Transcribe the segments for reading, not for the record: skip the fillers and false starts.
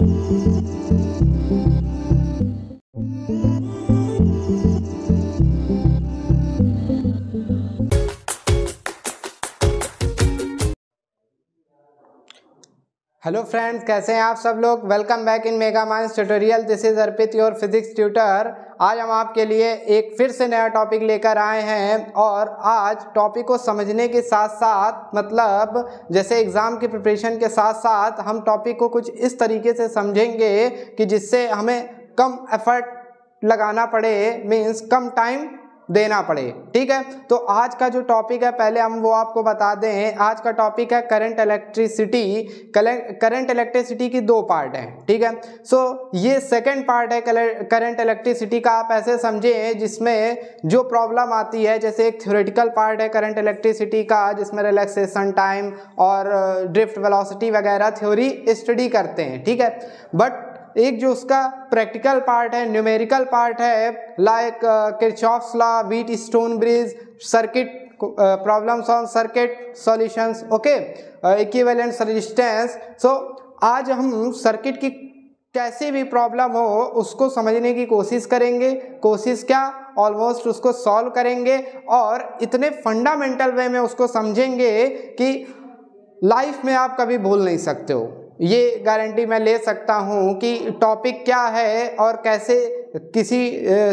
Hello friends, कैसे हैं आप सब लोग। Welcome back in mega minds tutorial. This is Arpit, your physics tutor. आज हम आपके लिए एक फिर से नया टॉपिक लेकर आए हैं और आज टॉपिक को समझने के साथ साथ मतलब जैसे एग्ज़ाम की प्रिपरेशन के साथ साथ हम टॉपिक को कुछ इस तरीके से समझेंगे कि जिससे हमें कम एफर्ट लगाना पड़े, मीन्स कम टाइम देना पड़े। ठीक है, तो आज का जो टॉपिक है पहले हम वो आपको बता दें। आज का टॉपिक है करंट इलेक्ट्रिसिटी। करंट इलेक्ट्रिसिटी की दो पार्ट हैं। ठीक है, सो ये सेकंड पार्ट है करंट इलेक्ट्रिसिटी का। आप ऐसे समझें जिसमें जो प्रॉब्लम आती है, जैसे एक थ्योरेटिकल पार्ट है करंट इलेक्ट्रिसिटी का जिसमें रिलैक्सेशन टाइम और ड्रिफ्ट वेलोसिटी वगैरह थ्योरी स्टडी करते हैं। ठीक है, बट एक जो उसका प्रैक्टिकल पार्ट है, न्यूमेरिकल पार्ट है, like Kirchhoff's law, Wheatstone bridge, circuit problems on circuit solutions, okay, equivalent resistance. So आज हम सर्किट की कैसी भी प्रॉब्लम हो उसको समझने की कोशिश करेंगे। कोशिश क्या, ऑलमोस्ट उसको सॉल्व करेंगे और इतने फंडामेंटल वे में उसको समझेंगे कि लाइफ में आप कभी भूल नहीं सकते हो। ये गारंटी मैं ले सकता हूँ कि टॉपिक क्या है और कैसे किसी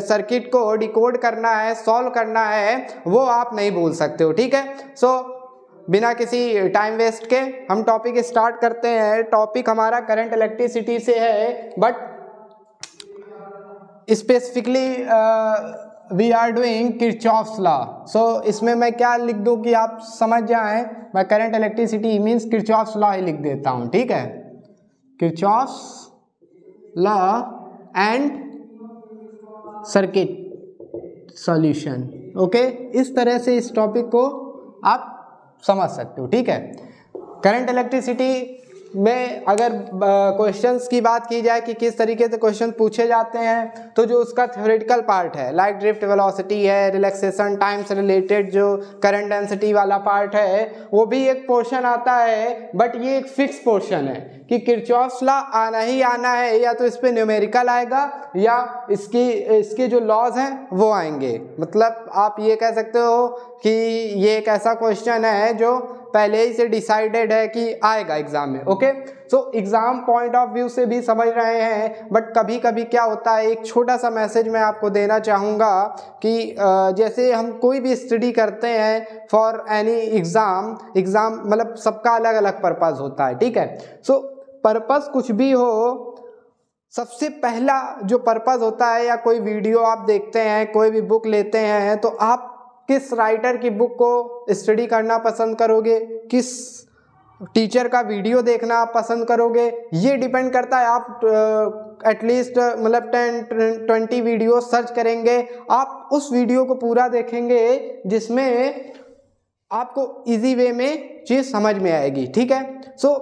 सर्किट को डिकोड करना है, सॉल्व करना है, वो आप नहीं भूल सकते हो। ठीक है, सो बिना किसी टाइम वेस्ट के हम टॉपिक स्टार्ट करते हैं। टॉपिक हमारा करंट इलेक्ट्रिसिटी से है, but specifically we are doing Kirchhoff's law. So इसमें मैं क्या लिख दूं कि आप समझ जाएं। मैं current electricity means Kirchhoff's law ही लिख देता हूं। ठीक है, Kirchhoff's law and circuit solution. Okay, इस तरह से इस टॉपिक को आप समझ सकते हो। ठीक है, करंट इलेक्ट्रिसिटी में अगर क्वेश्चंस की बात की जाए कि किस तरीके से क्वेश्चन पूछे जाते हैं, तो जो उसका थ्योरेटिकल पार्ट है, लाइक ड्रिफ्ट वेलोसिटी है, रिलैक्सेशन टाइम से रिलेटेड जो करंट डेंसिटी वाला पार्ट है, वो भी एक पोर्शन आता है। बट ये एक फिक्स पोर्शन है कि किरचॉफ्स लॉ आना ही आना है, या तो इस पे न्यूमेरिकल आएगा या इसके जो लॉज हैं वो आएंगे। मतलब आप ये कह सकते हो कि ये एक ऐसा क्वेश्चन है जो पहले ही से डिसाइडेड है कि आएगा एग्जाम में। Okay, so exam point of view से भी समझ रहे हैं। बट कभी कभी क्या होता है, एक छोटा सा मैसेज मैं आपको देना चाहूँगा कि जैसे हम कोई भी स्टडी करते हैं फॉर एनी एग्ज़ाम मतलब सबका अलग अलग पर्पज़ होता है। ठीक है, सो पर्पज़ कुछ भी हो, सबसे पहला जो पर्पज़ होता है, या कोई वीडियो आप देखते हैं, कोई भी बुक लेते हैं, तो आप किस राइटर की बुक को स्टडी करना पसंद करोगे, किस टीचर का वीडियो देखना आप पसंद करोगे, ये डिपेंड करता है। आप एटलीस्ट मतलब 10-20 वीडियो सर्च करेंगे, आप उस वीडियो को पूरा देखेंगे जिसमें आपको इजी वे में चीज़ समझ में आएगी। ठीक है, सो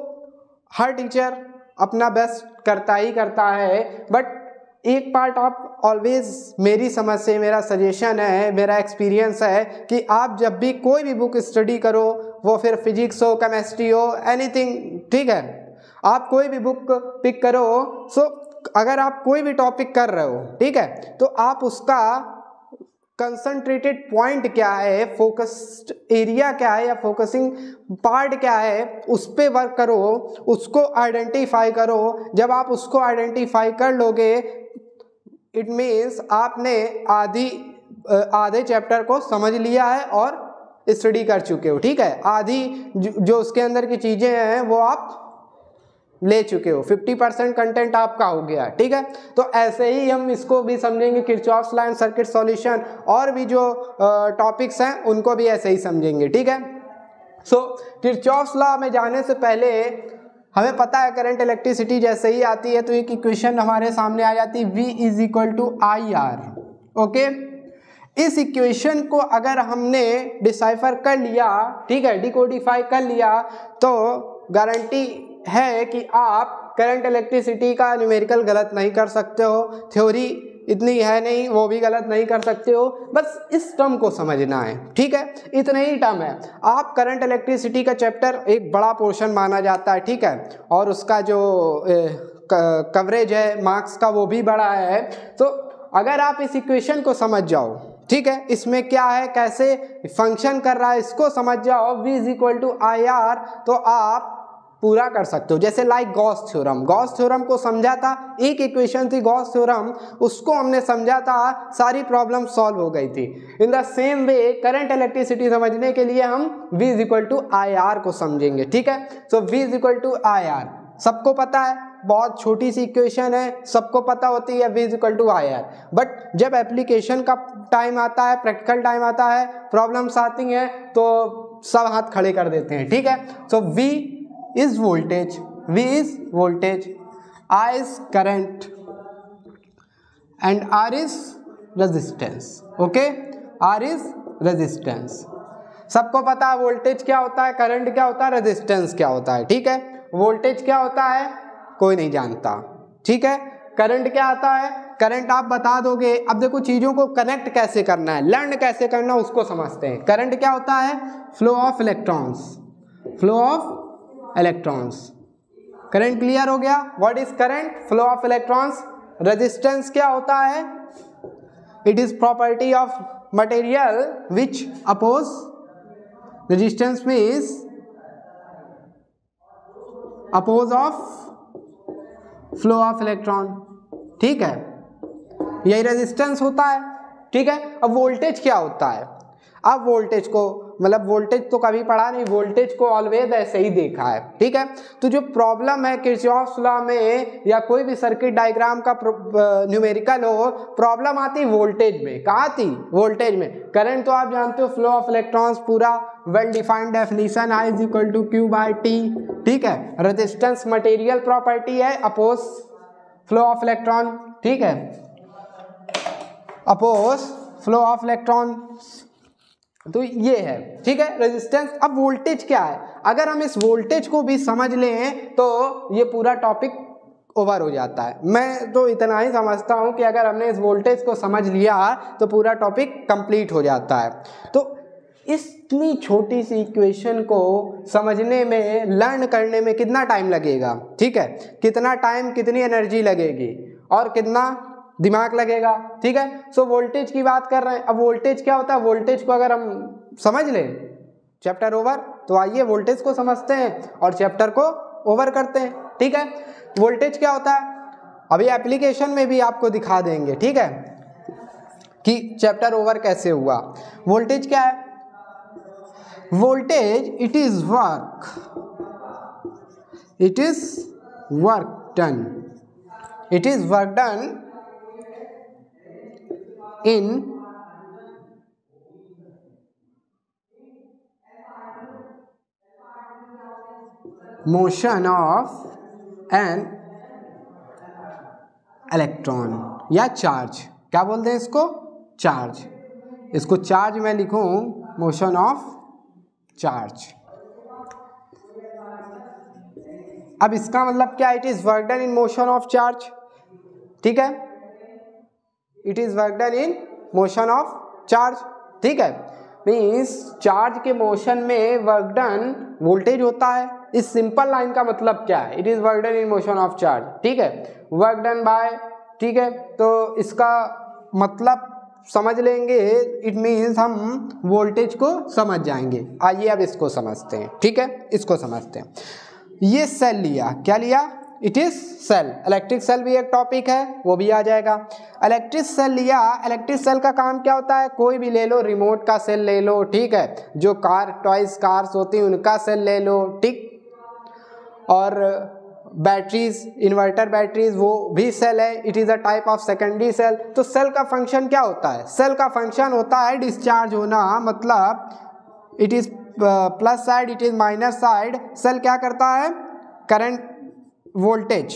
हर टीचर अपना बेस्ट करता ही करता है, बट एक पार्ट आप ऑलवेज, मेरी समझ से, मेरा सजेशन है, मेरा एक्सपीरियंस है कि आप जब भी कोई भी बुक स्टडी करो, वो फिर फिजिक्स हो, केमिस्ट्री हो, एनीथिंग, ठीक है, आप कोई भी बुक पिक करो। सो अगर आप कोई भी टॉपिक कर रहे हो, ठीक है, तो आप उसका कंसंट्रेटेड पॉइंट क्या है, फोकस्ड एरिया क्या है, या फोकसिंग पार्ट क्या है, उस पर वर्क करो, उसको आइडेंटिफाई करो। जब आप उसको आइडेंटिफाई कर लोगे, इट मीन्स आपने आधे चैप्टर को समझ लिया है और स्टडी कर चुके हो। ठीक है, आधी जो उसके अंदर की चीज़ें हैं वो आप ले चुके हो, 50% कंटेंट आपका हो गया। ठीक है, तो ऐसे ही हम इसको भी समझेंगे, Kirchhoff's law and circuit solution, और भी जो टॉपिक्स हैं उनको भी ऐसे ही समझेंगे। ठीक है, सो किरचॉफ्स लॉ में जाने से पहले हमें पता है करंट इलेक्ट्रिसिटी जैसे ही आती है तो एक इक्वेशन हमारे सामने आ जाती है, V = IR। ओके, इस इक्वेशन को अगर हमने डिसाइफर कर लिया, ठीक है, डिकोडिफाई कर लिया, तो गारंटी है कि आप करंट इलेक्ट्रिसिटी का न्यूमेरिकल गलत नहीं कर सकते हो। थ्योरी इतनी है नहीं, वो भी गलत नहीं कर सकते हो, बस इस टर्म को समझना है। ठीक है, इतने ही टर्म है। आप करंट इलेक्ट्रिसिटी का चैप्टर एक बड़ा पोर्शन माना जाता है, ठीक है, और उसका जो कवरेज है मार्क्स का वो भी बड़ा है। तो अगर आप इस इक्वेशन को समझ जाओ, ठीक है, इसमें क्या है, कैसे फंक्शन कर रहा है, इसको समझ जाओ, v is equal to I R, तो आप पूरा कर सकते हो। जैसे like Gauss theorem, Gauss theorem को समझा था, एक इक्वेशन थी गॉस थ्योरम, उसको हमने समझा था, सारी प्रॉब्लम सॉल्व हो गई थी। In the same way current electricity समझने के लिए हम v is equal to I R को समझेंगे, ठीक है। So v is equal to I R सबको पता है, बहुत छोटी सी इक्वेशन है, सबको पता होती है v is equal to I R. But जब एप्लीकेशन का टाइम आता है, प्रैक्टिकल टाइम आता है, प्रॉब्लम्स आती हैं, तो सब हाथ खड़े कर देते हैं, ठीक है। So v is voltage, V is voltage, I is current and R is resistance, okay, R is resistance। सबको पता है वोल्टेज क्या होता है, करंट क्या होता है, रेजिस्टेंस क्या होता है, ठीक है। वोल्टेज क्या होता है कोई नहीं जानता, ठीक है। करंट क्या आता है, करंट आप बता दोगे। अब देखो चीज़ों को कनेक्ट कैसे करना है, लर्न कैसे करना है, उसको समझते हैं। करंट क्या होता है, flow of electrons, flow of electrons. Current clear हो गया, what is current, flow of electrons. Resistance क्या होता है, it is property of material which oppose, resistance means oppose of flow of electron, ठीक है, यही रेजिस्टेंस होता है, ठीक है। अब वोल्टेज क्या होता है, अब वोल्टेज को मतलब वोल्टेज तो कभी पढ़ा नहीं, वोल्टेज को ऑलवेज ऐसे ही देखा है, ठीक है। तो जो प्रॉब्लम है किरचॉफ्स लॉ में या कोई भी सर्किट डायग्राम का न्यूमेरिकल हो, प्रॉब्लम आती वोल्टेज में। कहाँ आती, वोल्टेज में। करंट तो आप जानते हो, फ्लो ऑफ इलेक्ट्रॉन्स पूरा well defined definition, I is equal to Q by T, ठीक है। रेजिस्टेंस मटेरियल प्रॉपर्टी है, अपोज फ्लो ऑफ इलेक्ट्रॉन, ठीक है, अपोज फ्लो ऑफ इलेक्ट्रॉन, तो ये है, ठीक है, रेजिस्टेंस। अब वोल्टेज क्या है, अगर हम इस वोल्टेज को भी समझ लें तो ये पूरा टॉपिक ओवर हो जाता है। मैं तो इतना ही समझता हूँ कि अगर हमने इस वोल्टेज को समझ लिया तो पूरा टॉपिक कंप्लीट हो जाता है। तो इतनी छोटी सी इक्वेशन को समझने में, लर्न करने में कितना टाइम लगेगा, ठीक है, कितना टाइम, कितनी एनर्जी लगेगी और कितना दिमाग लगेगा, ठीक है। सो वोल्टेज की बात कर रहे हैं। अब वोल्टेज क्या होता है, वोल्टेज को अगर हम समझ लें, चैप्टर ओवर। तो आइए वोल्टेज को समझते हैं और चैप्टर को ओवर करते हैं, ठीक है। वोल्टेज क्या होता है अभी एप्लीकेशन में भी आपको दिखा देंगे, ठीक है, कि चैप्टर ओवर कैसे हुआ। वोल्टेज क्या है, voltage it is work, it is work done, it is work done in motion of an electron या चार्ज। क्या बोलते हैं इसको, चार्ज। इसको चार्ज मैं लिखूं, मोशन ऑफ चार्ज। अब इसका मतलब क्या, it is work done in motion of charge, ठीक है, it is work done in motion of charge, ठीक है। मीन्स चार्ज के मोशन में वर्क डन वोल्टेज होता है। इस सिंपल लाइन का मतलब क्या है, it is work done in motion of charge, ठीक है, वर्क डन बाय, ठीक है। तो इसका मतलब समझ लेंगे, इट मीन्स हम वोल्टेज को समझ जाएंगे। आइए अब इसको समझते हैं, ठीक है, इसको समझते हैं। ये सेल लिया, क्या लिया, it is cell. Electric cell भी एक टॉपिक है, वो भी आ जाएगा। इलेक्ट्रिक सेल लिया, इलेक्ट्रिक सेल का काम क्या होता है, कोई भी ले लो, रिमोट का सेल ले लो, ठीक है, जो कार टॉयज कार्स होती हैं उनका सेल ले लो, ठीक, और बैटरीज, इन्वर्टर बैटरीज, वो भी सेल है, it is a type of secondary cell. तो सेल का फंक्शन क्या होता है, सेल का फंक्शन होता है डिस्चार्ज होना, मतलब it is plus side, it is minus side. Cell क्या करता है, करंट वोल्टेज,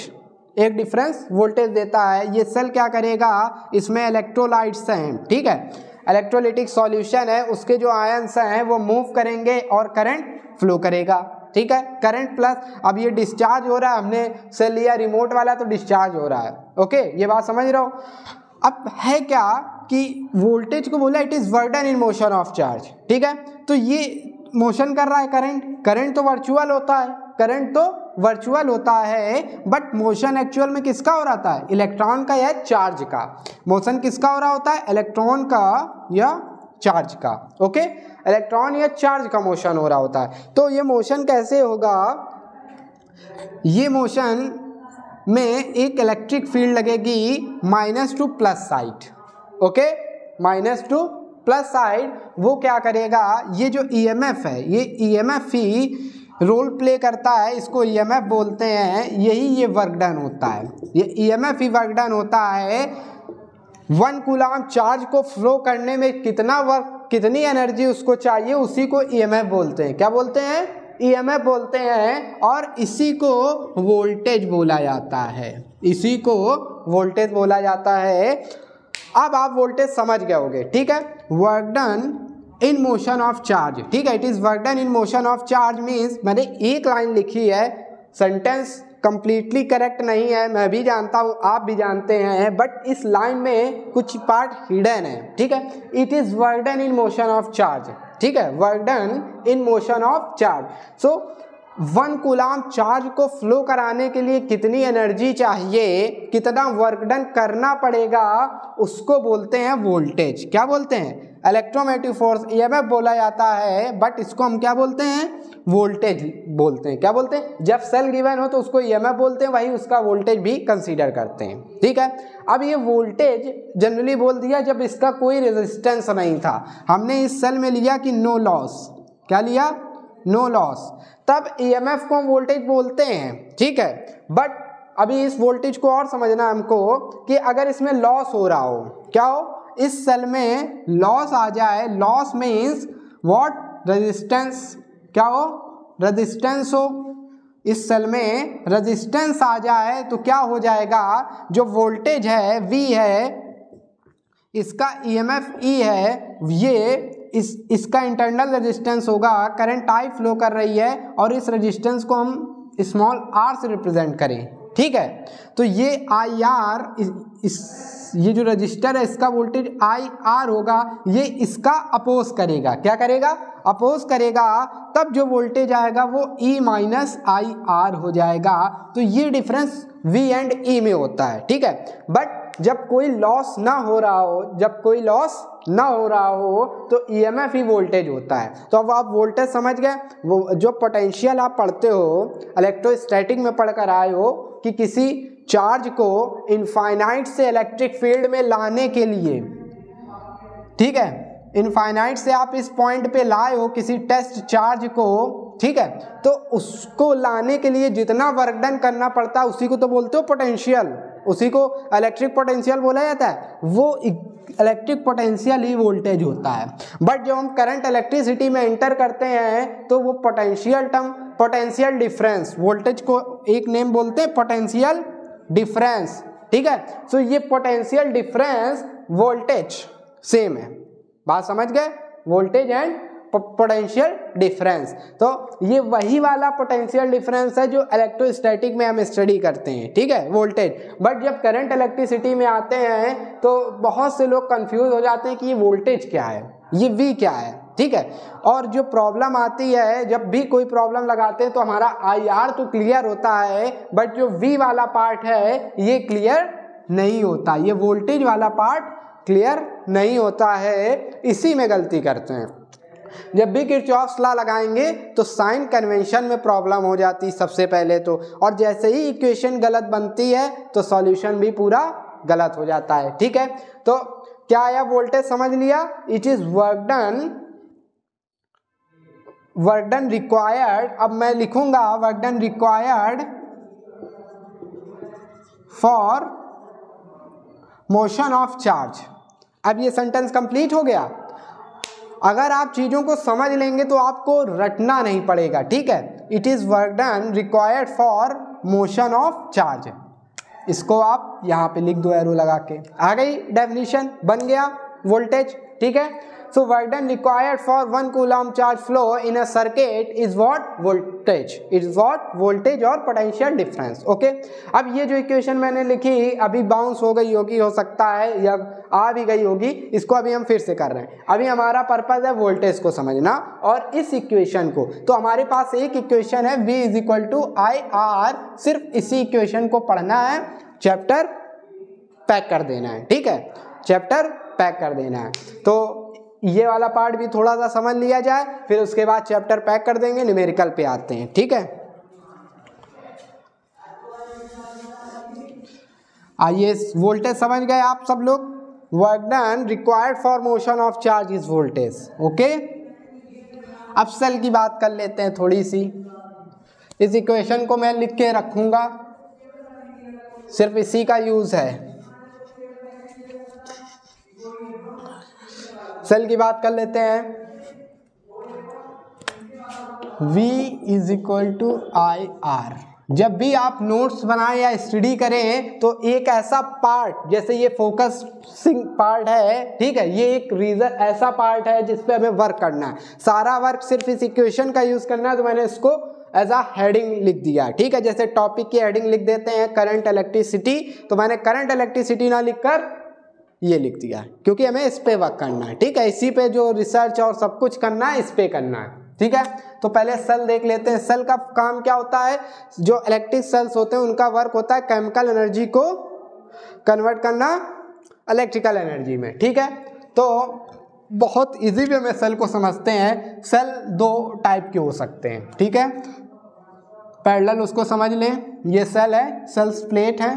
एक डिफरेंस वोल्टेज देता है। ये सेल क्या करेगा, इसमें इलेक्ट्रोलाइट्स हैं, ठीक है, इलेक्ट्रोलिटिक सॉल्यूशन है, उसके जो आयंस हैं वो मूव करेंगे और करंट फ्लो करेगा, ठीक है, करंट प्लस। अब ये डिस्चार्ज हो रहा है, हमने सेल लिया रिमोट वाला तो डिस्चार्ज हो रहा है, ओके, ये बात समझ रहे हो। अब है क्या कि वोल्टेज को बोला it is work done in motion of charge, ठीक है। तो ये मोशन कर रहा है करंट, करंट तो वर्चुअल होता है, करंट तो वर्चुअल होता है, बट मोशन एक्चुअल में किसका हो रहा है, इलेक्ट्रॉन का या चार्ज का। मोशन किसका हो रहा होता है, इलेक्ट्रॉन का या चार्ज का। ओके, इलेक्ट्रॉन या चार्ज का मोशन हो रहा होता है। तो ये मोशन कैसे होगा, ये मोशन में एक इलेक्ट्रिक फील्ड लगेगी minus two plus side. Okay, minus two plus side वो क्या करेगा, ये जो ईएमएफ है, ये ईएमएफ ही रोल प्ले करता है, इसको ईएमएफ बोलते हैं, यही ये वर्क डन होता है, ये ईएमएफ ही वर्क डन होता है। 1 कूलम चार्ज को फ्लो करने में कितना वर्क, कितनी एनर्जी उसको चाहिए, उसी को ईएमएफ बोलते हैं। क्या बोलते हैं, ईएमएफ बोलते हैं। और इसी को वोल्टेज बोला जाता है, इसी को वोल्टेज बोला जाता है। अब आप वोल्टेज समझ गए होंगे, ठीक है। Work done in motion of charge, ठीक है, it is work done in motion of charge means, मैंने एक लाइन लिखी है, सेंटेंस कंप्लीटली करेक्ट नहीं है, मैं भी जानता हूँ, आप भी जानते हैं, बट इस लाइन में कुछ पार्ट हिडन है, ठीक है। It is work done in motion of charge, ठीक है, work done in motion of charge. So 1 coulomb charge को फ्लो कराने के लिए कितनी एनर्जी चाहिए, कितना वर्क डन करना पड़ेगा, उसको बोलते हैं वोल्टेज। क्या बोलते हैं, इलेक्ट्रोमैग्नेटिक फोर्स, ईएमएफ बोला जाता है, बट इसको हम क्या बोलते हैं, वोल्टेज बोलते हैं। क्या बोलते हैं, जब सेल गिवन हो तो उसको ईएमएफ बोलते हैं, वही उसका वोल्टेज भी कंसीडर करते हैं, ठीक है। अब ये वोल्टेज जनरली बोल दिया जब इसका कोई रेजिस्टेंस नहीं था, हमने इस सेल में लिया कि नो लॉस, क्या लिया, नो लॉस, तब ईएमएफ को हम वोल्टेज बोलते हैं, ठीक है। बट अभी इस वोल्टेज को और समझना हमको कि अगर इसमें लॉस हो रहा हो, क्या हो, इस सेल में लॉस आ जाए, लॉस मीन्स व्हाट, रेजिस्टेंस, क्या हो, रेजिस्टेंस हो, इस सेल में रेजिस्टेंस आ जाए तो क्या हो जाएगा, जो वोल्टेज है V है, इसका ईएमएफ E है, ये इसका इंटरनल रेजिस्टेंस होगा, करंट I फ्लो कर रही है और इस रेजिस्टेंस को हम स्मॉल r से रिप्रेजेंट करें, ठीक है। तो ये IR, ये जो रजिस्टर है इसका वोल्टेज IR होगा, ये इसका अपोज करेगा, क्या करेगा, अपोज करेगा, तब जो वोल्टेज आएगा वो E माइनस IR हो जाएगा। तो ये डिफरेंस V एंड E में होता है, ठीक है। बट जब कोई लॉस ना हो रहा हो, जब कोई लॉस ना हो रहा हो तो ईएमएफ ही वोल्टेज होता है। तो अब आप वोल्टेज समझ गए, वो जो पोटेंशियल आप पढ़ते हो, इलेक्ट्रोस्टैटिक में पढ़कर आए हो कि किसी चार्ज को इनफाइनाइट से इलेक्ट्रिक फील्ड में लाने के लिए, ठीक है, इनफाइनाइट से आप इस पॉइंट पे लाए हो किसी टेस्ट चार्ज को, ठीक है, तो उसको लाने के लिए जितना वर्क डन करना पड़ता है उसी को तो बोलते हो पोटेंशियल, उसी को इलेक्ट्रिक पोटेंशियल बोला जाता है। वो इलेक्ट्रिक पोटेंशियल ही वोल्टेज होता है। बट जब हम करंट इलेक्ट्रिसिटी में एंटर करते हैं तो वो potential term, potential difference, voltage को एक नेम बोलते हैं पोटेंशियल डिफरेंस, ठीक है। सो ये पोटेंशियल डिफरेंस वोल्टेज सेम है, बात समझ गए, वोल्टेज एंड पोटेंशियल डिफरेंस। तो ये वही वाला पोटेंशियल डिफरेंस है जो इलेक्ट्रोस्टैटिक में हम स्टडी करते हैं, ठीक है, वोल्टेज। बट जब करंट इलेक्ट्रिसिटी में आते हैं तो बहुत से लोग कंफ्यूज हो जाते हैं कि ये वोल्टेज क्या है, ये V क्या है, ठीक है। और जो प्रॉब्लम आती है, जब भी कोई प्रॉब्लम लगाते हैं तो हमारा IR तो क्लियर होता है, बट जो V वाला पार्ट है ये क्लियर नहीं होता, ये वोल्टेज वाला पार्ट क्लियर नहीं होता है, इसी में गलती करते हैं। जब भी किरचॉफ्स लॉ लगाएंगे तो साइन कन्वेंशन में प्रॉब्लम हो जाती है सबसे पहले तो, और जैसे ही इक्वेशन गलत बनती है तो सॉल्यूशन भी पूरा गलत हो जाता है, ठीक है। तो क्या आया, वोल्टेज समझ लिया, it is work done required, अब मैं लिखूंगा work done required for motion of charge. अब ये सेंटेंस कंप्लीट हो गया। अगर आप चीज़ों को समझ लेंगे तो आपको रटना नहीं पड़ेगा, ठीक है। It is work done required for motion of charge, इसको आप यहाँ पे लिख दो एरो लगा के, आ गई डेफिनेशन, बन गया वोल्टेज, ठीक है। So work done required for 1 coulomb charge flow in a circuit is what voltage, is what voltage और पोटेंशियल डिफरेंस। ओके, अब ये जो इक्वेशन मैंने लिखी अभी बाउंस हो गई होगी, हो सकता है या आ भी गई होगी, इसको अभी हम फिर से कर रहे हैं। अभी हमारा पर्पस है वोल्टेज को समझना और इस इक्वेशन को, तो हमारे पास एक इक्वेशन है V is equal to IR, सिर्फ इसी इक्वेशन को पढ़ना है, चैप्टर पैक कर देना है, ठीक है, चैप्टर पैक कर देना है। तो ये वाला पार्ट भी थोड़ा सा समझ लिया जाए, फिर उसके बाद चैप्टर पैक कर देंगे, न्यूमेरिकल पे आते हैं, ठीक है। आइए, वोल्टेज समझ गए आप सब लोग, work done required for motion of charge is voltage. Okay, अब सेल की बात कर लेते हैं थोड़ी सी। इस इक्वेशन को मैं लिख के रखूंगा, सिर्फ इसी का यूज है। सेल की बात कर लेते हैं, V is equal to IR। जब भी आप नोट्स बनाएं या स्टडी करें तो एक ऐसा पार्ट, जैसे ये फोकसिंग पार्ट है, ठीक है, ये एक रीजन ऐसा पार्ट है जिस पे हमें वर्क करना है, सारा वर्क सिर्फ इस इक्वेशन का यूज करना है, तो मैंने इसको एज अ हेडिंग लिख दिया, ठीक है। जैसे टॉपिक की हेडिंग लिख देते हैं करंट इलेक्ट्रिसिटी, तो मैंने करंट इलेक्ट्रिसिटी ना लिखकर ये लिख दिया, क्योंकि हमें इस पे वर्क करना है, ठीक है, इसी पे जो रिसर्च और सब कुछ करना है इस पे करना है, ठीक है। तो पहले सेल देख लेते हैं। सेल का काम क्या होता है, जो इलेक्ट्रिक सेल्स होते हैं उनका वर्क होता है केमिकल एनर्जी को कन्वर्ट करना इलेक्ट्रिकल एनर्जी में, ठीक है। तो बहुत इजी वे में सेल को समझते हैं। सेल दो टाइप के हो सकते हैं, ठीक है, पैरेलल उसको समझ लें, ये सेल है, सेल्स प्लेट है,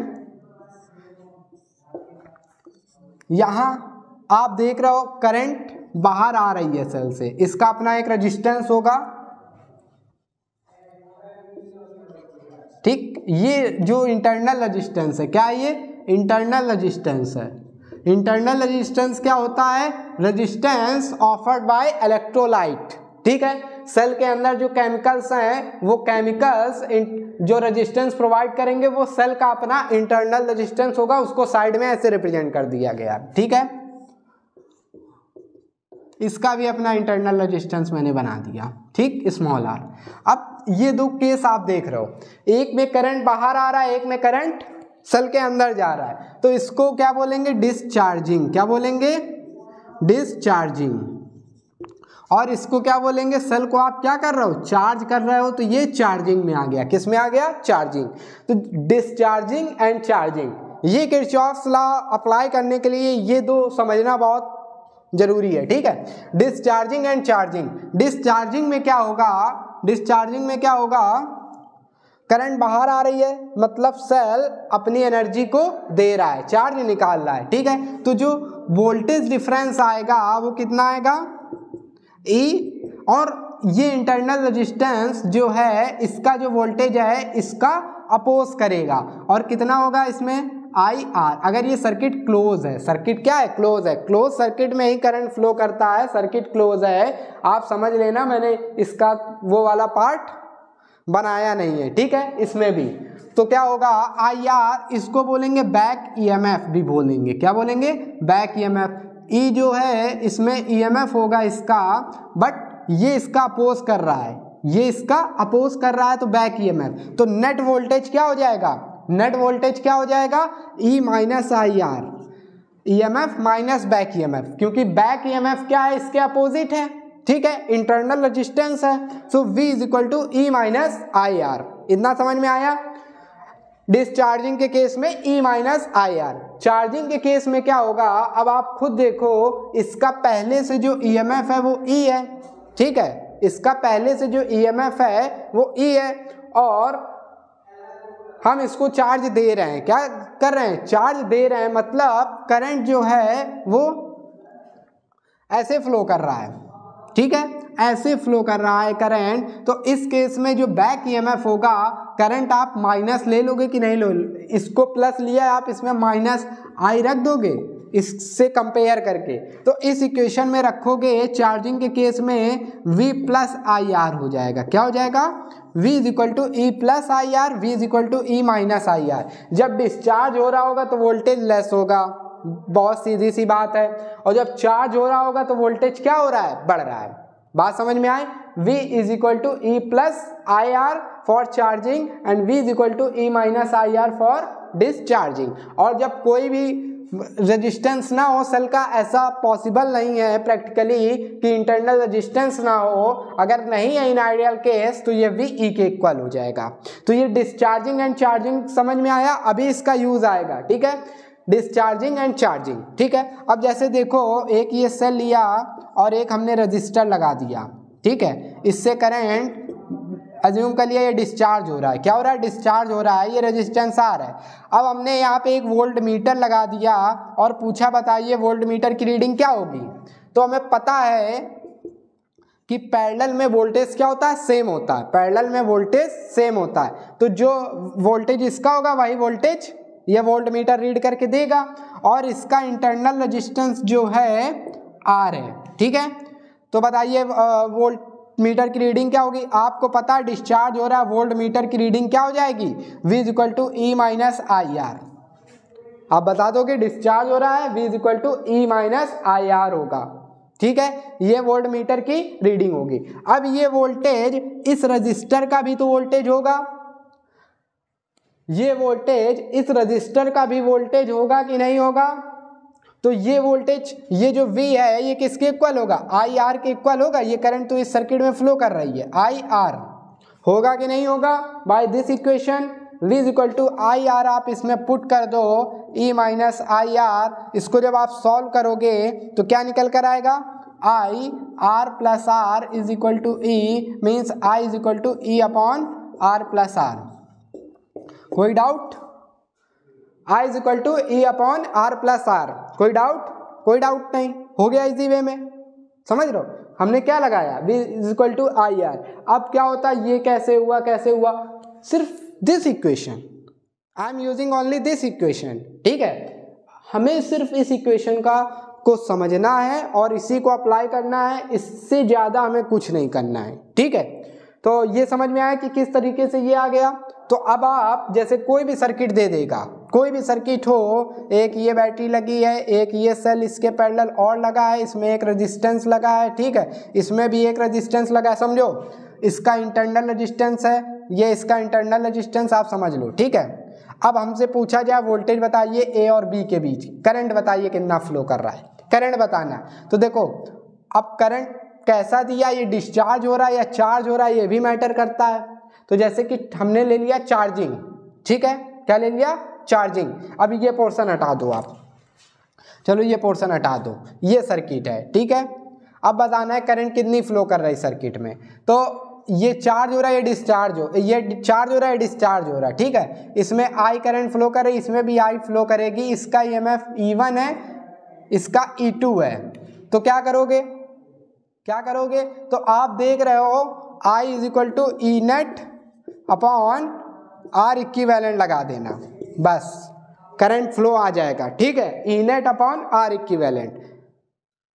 यहां आप देख रहे हो करंट बाहर आ रही है सेल से, इसका अपना एक रेजिस्टेंस होगा, ठीक। ये जो इंटरनल रेजिस्टेंस है, क्या है ये इंटरनल रेजिस्टेंस है। इंटरनल रेजिस्टेंस क्या होता है, रेजिस्टेंस ऑफर्ड बाय इलेक्ट्रोलाइट, ठीक है। सेल के अंदर जो केमिकल्स हैं वो केमिकल्स जो रेजिस्टेंस प्रोवाइड करेंगे वो सेल का अपना इंटरनल रेजिस्टेंस होगा, उसको साइड में ऐसे रिप्रेजेंट कर दिया गया, ठीक है। इसका भी अपना इंटरनल रेजिस्टेंस मैंने बना दिया, ठीक, स्मॉल आर। अब ये दो केस आप देख रहे हो, एक में करंट बाहर आ रहा है, एक में करंट सेल के अंदर जा रहा है, तो इसको क्या बोलेंगे, डिस्चार्जिंग, क्या बोलेंगे, डिस्चार्जिंग। और इसको क्या बोलेंगे, सेल को आप क्या कर रहे हो, चार्ज कर रहे हो, तो ये चार्जिंग में आ गया, किस में आ गया, चार्जिंग। तो डिस्चार्जिंग एंड चार्जिंग, ये किरचॉफ्स लॉ अप्लाई करने के लिए ये दो समझना बहुत जरूरी है, ठीक है। डिस्चार्जिंग एंड चार्जिंग, डिस्चार्जिंग में क्या होगा, डिस्चार्जिंग में क्या होगा, करंट बाहर आ रही है, मतलब सेल अपनी एनर्जी को दे रहा है, चार्ज निकाल रहा है, ठीक है। तो जो वोल्टेज डिफरेंस आएगा वो कितना आएगा, E, और ये इंटरनल रेजिस्टेंस जो है इसका जो वोल्टेज है इसका अपोज करेगा, और कितना होगा इसमें, IR। अगर ये सर्किट क्लोज है, सर्किट क्या है, क्लोज है, क्लोज सर्किट में ही करंट फ्लो करता है, सर्किट क्लोज है, आप समझ लेना, मैंने इसका वो वाला पार्ट बनाया नहीं है, ठीक है, इसमें भी। तो क्या होगा, IR, इसको बोलेंगे बैक EMF भी बोलेंगे, क्या बोलेंगे, बैक EMF। E जो है इसमें EMF होगा इसका, बट ये इसका अपोज कर रहा है, ये इसका अपोज कर रहा है, तो बैक EMF। तो नेट वोल्टेज क्या हो जाएगा, नेट वोल्टेज क्या हो जाएगा, E minus IR, EMF minus back EMF, क्योंकि बैक EMF क्या है, इसके अपोजिट है, ठीक है, इंटरनल रेजिस्टेंस है। So V is equal to E minus IR। इतना समझ में आया। डिस्चार्जिंग के केस में E माइनस IR, चार्जिंग के केस में क्या होगा, अब आप खुद देखो, इसका पहले से जो EMF है वो E है, ठीक है, इसका पहले से जो EMF है वो E है, और हम इसको चार्ज दे रहे हैं, क्या कर रहे हैं, चार्ज दे रहे हैं, मतलब करंट जो है वो ऐसे फ्लो कर रहा है, ठीक है, ऐसे फ्लो कर रहा है करंट। तो इस केस में जो बैक EMF होगा, करंट आप माइनस ले लोगे कि नहीं लो, इसको प्लस लिया आप इसमें माइनस I रख दोगे इससे कंपेयर करके, तो इस इक्वेशन में रखोगे, चार्जिंग के केस में V प्लस IR हो जाएगा, क्या हो जाएगा, V is equal to E plus IR, V is equal to E minus IR। जब डिस्चार्ज हो रहा होगा तो वोल्टेज लेस होगा, बहुत सीधी सी बात है। और जब चार्ज हो रहा होगा तो वोल्टेज क्या हो रहा है, बढ़ रहा है। बात समझ में आए। V is equal to E plus I R for charging and V is equal to E minus I R for discharging. और जब कोई भी रेजिस्टेंस ना हो सेल का, ऐसा पॉसिबल नहीं है प्रैक्टिकली कि इंटरनल रेजिस्टेंस ना हो, अगर नहीं है इन आइडियल केस तो ये V E के इक्वल हो जाएगा। तो ये डिस्चार्जिंग एंड चार्जिंग समझ में आया। अभी इसका यूज आएगा, ठीक है, डिस्चार्जिंग एंड चार्जिंग, ठीक है। अब जैसे देखो, एक ये सेल लिया और एक हमने रजिस्टर लगा दिया, ठीक है, इससे करंट अज्यूम कर लिया ये डिस्चार्ज हो रहा है। क्या हो रहा है, डिस्चार्ज हो रहा है, ये रेजिस्टेंस आर है। अब हमने यहाँ पे एक वोल्ट मीटर लगा दिया और पूछा बताइए वोल्ट मीटर की रीडिंग क्या होगी। तो हमें पता है कि पैरेलल में वोल्टेज क्या होता है, सेम होता है। पैरेलल में वोल्टेज सेम होता है, तो जो वोल्टेज इसका होगा वही वोल्टेज ये वोल्ट मीटर रीड करके देगा। और इसका इंटरनल रेजिस्टेंस जो है आर है, ठीक है। तो बताइए वोल्ट मीटर की रीडिंग क्या होगी। आपको पता है डिस्चार्ज हो रहा है, वोल्ट मीटर की रीडिंग क्या हो जाएगी, V is equal to E minus I R. आप बता दो कि डिस्चार्ज हो रहा है, V is equal to E minus I R होगा, ठीक है। ये वोल्ट मीटर की रीडिंग होगी। अब ये वोल्टेज इस रजिस्टर का भी तो वोल्टेज होगा, ये वोल्टेज इस रजिस्टर का भी वोल्टेज होगा कि नहीं होगा। तो ये वोल्टेज, ये जो V है ये किसके इक्वल होगा, आई आर के इक्वल होगा। ये करंट तो इस सर्किट में फ्लो कर रही है, आई आर होगा कि नहीं होगा। By this equation V is equal to I R आप इसमें पुट कर दो, E माइनस आई आर। इसको जब आप सॉल्व करोगे तो क्या निकल कर आएगा, I R plus R is equal to E, means I is equal to E upon R plus R. कोई doubt, I is equal to E upon R plus R. कोई डाउट, कोई डाउट नहीं, हो गया इसी वे में, समझ रहे हो। हमने क्या लगाया, V is equal to I R. अब क्या होता है, ये कैसे हुआ, कैसे हुआ, सिर्फ this equation, I am using only this equation, ठीक है। हमें सिर्फ इस इक्वेशन को समझना है और इसी को अप्लाई करना है, इससे ज़्यादा हमें कुछ नहीं करना है, ठीक है। तो ये समझ में आया कि किस तरीके से ये आ गया। तो अब आप जैसे कोई भी सर्किट दे देगा, कोई भी सर्किट हो, एक ये बैटरी लगी है, एक ये सेल इसके पैरेलल और लगा है, इसमें एक रेजिस्टेंस लगा है, ठीक है, इसमें भी एक रेजिस्टेंस लगा है, समझो इसका इंटरनल रेजिस्टेंस है, ये इसका इंटरनल रेजिस्टेंस, आप समझ लो, ठीक है। अब हमसे पूछा जाए वोल्टेज बताइए ए और बी के बीच, करंट बताइए कितना फ्लो कर रहा है, करंट बताना। तो देखो अब करंट कैसा दिया, ये डिस्चार्ज हो रहा है या चार्ज हो रहा है, ये भी मैटर करता है। तो जैसे कि हमने ले लिया चार्जिंग, ठीक है, क्या ले लिया, चार्जिंग। अब ये पोर्शन हटा दो आप, चलो ये पोर्शन हटा दो, ये सर्किट है, ठीक है। अब बताना है करंट कितनी फ्लो कर रहा है सर्किट में। तो ये चार्ज हो रहा है, ये डिस्चार्ज हो, ये चार्ज हो रहा है, डिस्चार्ज हो रहा है, ठीक है। इसमें आई करंट फ्लो कर रही है, इसमें भी आई फ्लो करेगी। इसका ईएमएफ E1 है, इसका E2 है। तो क्या करोगे, क्या करोगे, तो आप देख रहे हो I is equal to E net upon R equivalent लगा देना, बस करंट फ्लो आ जाएगा, ठीक है। E net upon R equivalent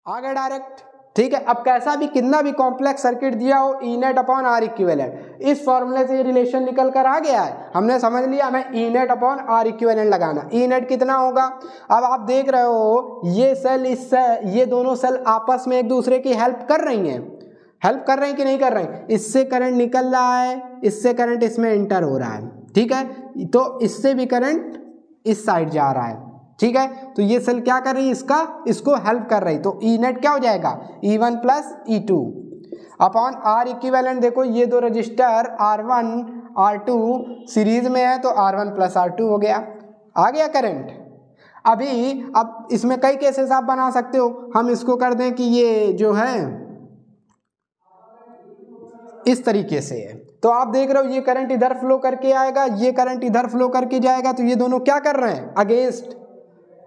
आ गया डायरेक्ट, ठीक है। अब कैसा भी कितना भी कॉम्प्लेक्स सर्किट दिया हो, ई नेट अपॉन आर इक्विवेलेंट, इस फॉर्मूले से ये रिलेशन निकल कर आ गया है। हमने समझ लिया हमें ई नेट अपॉन आर इक्विवेलेंट लगाना। ई नेट कितना होगा, अब आप देख रहे हो ये सेल इससे, ये दोनों सेल आपस में एक दूसरे की हेल्प कर रही हैं, हेल्प कर रहे हैं कि नहीं कर रहे हैं। इससे करंट निकल रहा है, इससे करंट इसमें एंटर हो रहा है, ठीक है। तो इससे भी करंट इस साइड जा रहा है, ठीक है। तो ये सेल क्या कर रही है, इसको हेल्प कर रही। तो ई नेट क्या हो जाएगा, E1 plus E2 upon R equivalent. देखो ये दो रजिस्टर R1 R2 सीरीज में है, तो R1 प्लस R2 हो गया, आ गया करंट। अभी अब इसमें कई केसेस आप बना सकते हो। हम इसको कर दें कि ये जो है इस तरीके से है, तो आप देख रहे हो ये करंट इधर फ्लो करके आएगा, ये करंट इधर फ्लो करके जाएगा। तो ये दोनों क्या कर रहे हैं,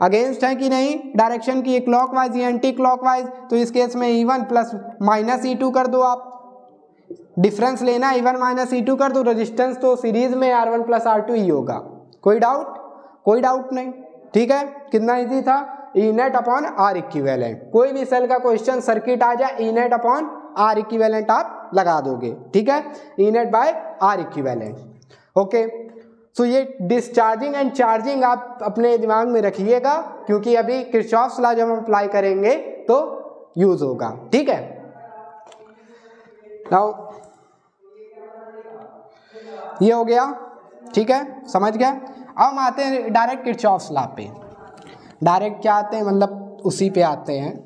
अगेंस्ट है कि नहीं, डायरेक्शन की, क्लॉकवाइज या एंटी क्लॉकवाइज। तो इस केस में E1 प्लस माइनस E2 कर दो, आप डिफरेंस लेना, E1 माइनस E2 कर दो। रेजिस्टेंस तो सीरीज में R1 प्लस R2 ही होगा। कोई डाउट, कोई डाउट नहीं, ठीक है। कितना इजी था, E net upon R equivalent. कोई भी सेल का क्वेश्चन सर्किट आ जाए, E net upon R equivalent आप लगा दोगे, ठीक है, E net by R equivalent, okay. So ये डिस्चार्जिंग एंड चार्जिंग आप अपने दिमाग में रखिएगा, क्योंकि अभी किरचॉफ्स लॉ जब हम अप्लाई करेंगे तो यूज होगा, ठीक है। नाउ ये हो गया, ठीक है, समझ गया। अब हम आते हैं डायरेक्ट किरचॉफ्स लॉ पे। डायरेक्ट क्या आते हैं, मतलब उसी पे आते हैं।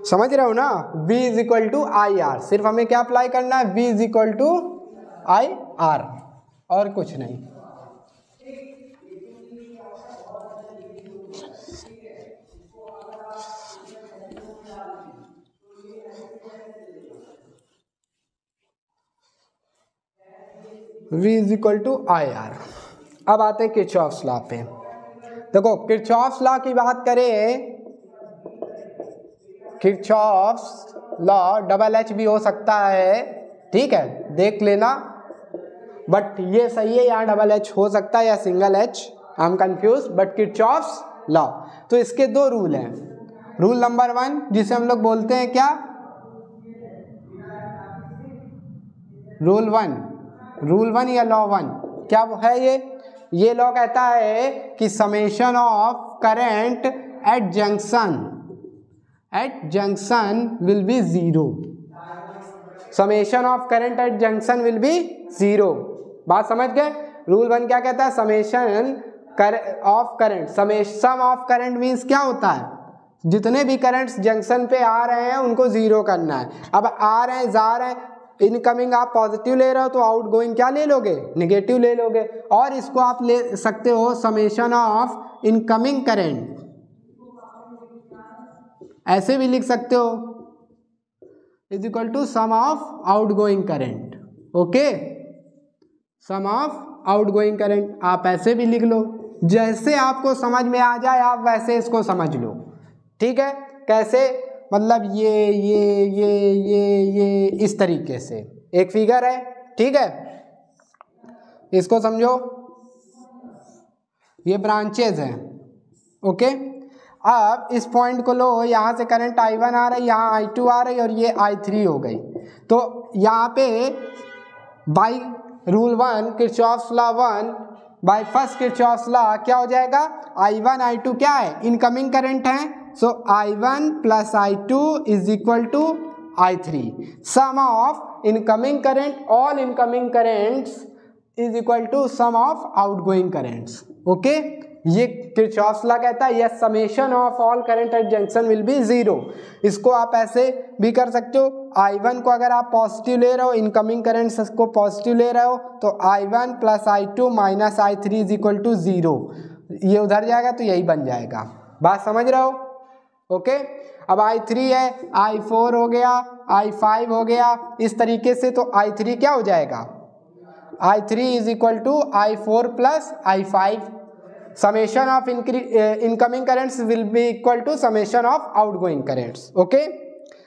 समझ रहे हो ना, V is equal to I R, सिर्फ हमें क्या अप्लाई करना है, V is equal to I R, और कुछ नहीं। V is equal to I R. अब आते हैं किरचॉफ्स लॉ पे। देखो किरचॉफ्स लॉ की बात करें, किरचॉफ्स लॉ डबल एच भी हो सकता है, ठीक है, देख लेना, बट ये सही है, यहाँ डबल एच हो सकता है या single H, I am confuse, but Kirchhoff's law. तो इसके दो रूल हैं। रूल नंबर 1 जिसे हम लोग बोलते हैं क्या, रूल वन या लॉ 1, क्या है ये लॉ कहता है कि summation of current at junction will be zero. Summation of current at junction will be zero. बात समझ गए। रूल 1 क्या कहता है, summation of current, sum of current means क्या होता है, जितने भी करंट्स जंक्शन पे आ रहे हैं उनको जीरो करना है। अब आ रहे हैं, जा रहे हैं, इनकमिंग आप पॉजिटिव ले रहे हो तो आउटगोइंग क्या ले लोगे, नेगेटिव ले लोगे। और इसको आप ले सकते हो समेशन ऑफ इनकमिंग करंट, ऐसे भी लिख सकते हो, is equal to sum of outgoing current. Okay, sum of outgoing current आप ऐसे भी लिख लो, जैसे आपको समझ में आ जाए आप वैसे इसको समझ लो, ठीक है। कैसे, मतलब ये इस तरीके से एक फिगर है, ठीक है, इसको समझो, ये ब्रांचेज हैं, ओके। अब इस पॉइंट को लो, यहाँ से करंट I1 आ रही है, यहाँ I2 आ रही है, और ये I3 हो गई। तो यहाँ पे by rule 1 Kirchhoff's law 1 by first Kirchhoff's law क्या हो जाएगा, I1 I2 क्या है, इनकमिंग करंट है, so I1 plus I2 is equal to I3। Sum of incoming current, all incoming currents is equal to sum of outgoing currents. Okay, ये Kirchhoff's law कहता है yes summation of all current at junction will be zero. इसको आप ऐसे भी कर सकते हो, I1 को अगर आप पॉजिटिव ले रहे हो, इनकमिंग करंट्स को पॉजिटिव ले रहे हो, तो I1 plus I2 minus I3 is equal to zero. ये उधर जाएगा तो यही बन जाएगा। बात समझ रहे हो, ओके। अब I3 है, I4 हो गया, I5 हो गया, इस तरीके से। तो I3 क्या हो जाएगा, I3 is equal to I4 plus I5। Summation of incoming currents will be equal to summation of outgoing currents. Okay,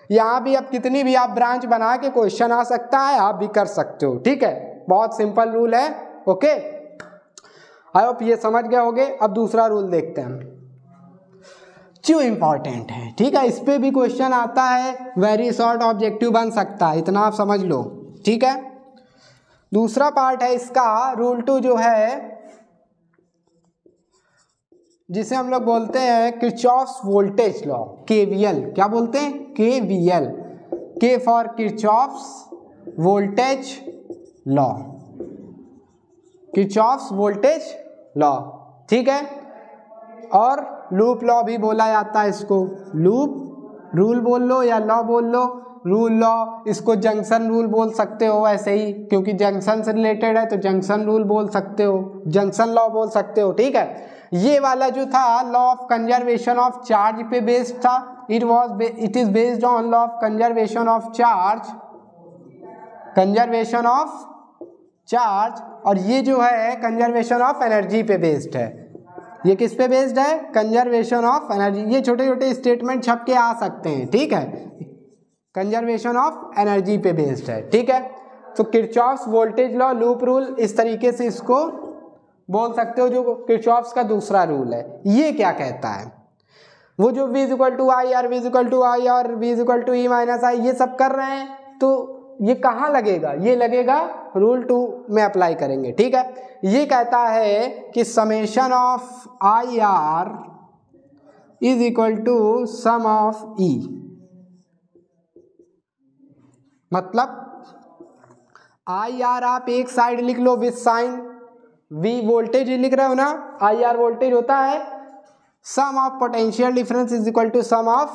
यहाँ भी अब कितनी भी आप ब्रांच बना के क्वेश्चन आ सकता है, आप भी कर सकते हो, ठीक है। बहुत सिंपल रूल है, ओके। आई होप ये समझ गए होगे। अब दूसरा रूल देखते हैं, जो इंपॉर्टेंट है, ठीक है, इस पे भी क्वेश्चन आता है, वेरी शॉर्ट ऑब्जेक्टिव बन सकता है, इतना आप समझ लो, ठीक है। दूसरा पार्ट है इसका, रूल 2 जो है, जिसे हम लोग बोलते हैं किरचॉफ्स वोल्टेज लॉ, KVL। क्या बोलते हैं, KVL, K for Kirchhoff's voltage law, Kirchhoff's voltage law, ठीक है। और लूप लॉ भी बोला जाता है इसको, लूप रूल बोल लो या लॉ बोल लो, रूल लॉ, इसको जंक्शन रूल बोल सकते हो ऐसे ही, क्योंकि जंक्शन से रिलेटेड है तो जंक्शन रूल बोल सकते हो, जंक्शन लॉ बोल सकते हो, ठीक है। ये वाला जो था law of conservation of charge पे बेस्ड था, it is based on law of conservation of charge, conservation of charge. और ये जो है कंजर्वेशन ऑफ एनर्जी पे बेस्ड है। ये किस पे बेस्ड है, कंजर्वेशन ऑफ एनर्जी। ये छोटे छोटे स्टेटमेंट छप के आ सकते हैं, ठीक है, कंजर्वेशन ऑफ एनर्जी पे बेस्ड है, ठीक है। तो Kirchhoff's voltage law, loop rule, इस तरीके से इसको बोल सकते हो, जो किरचॉफ्स का दूसरा रूल है। ये क्या कहता है, वो जो V इक्वल टू आई और V इक्वल टू आई और V equal to E minus I ये सब कर रहे हैं, तो ये कहाँ लगेगा, ये लगेगा रूल 2 में अप्लाई करेंगे, ठीक है। ये कहता है कि summation of I R is equal to sum of E, मतलब आई आर आप एक साइड लिख लो विथ साइन, वी वोल्टेज लिख रहे हो ना, आई आर वोल्टेज होता है, sum of potential difference is equal to sum of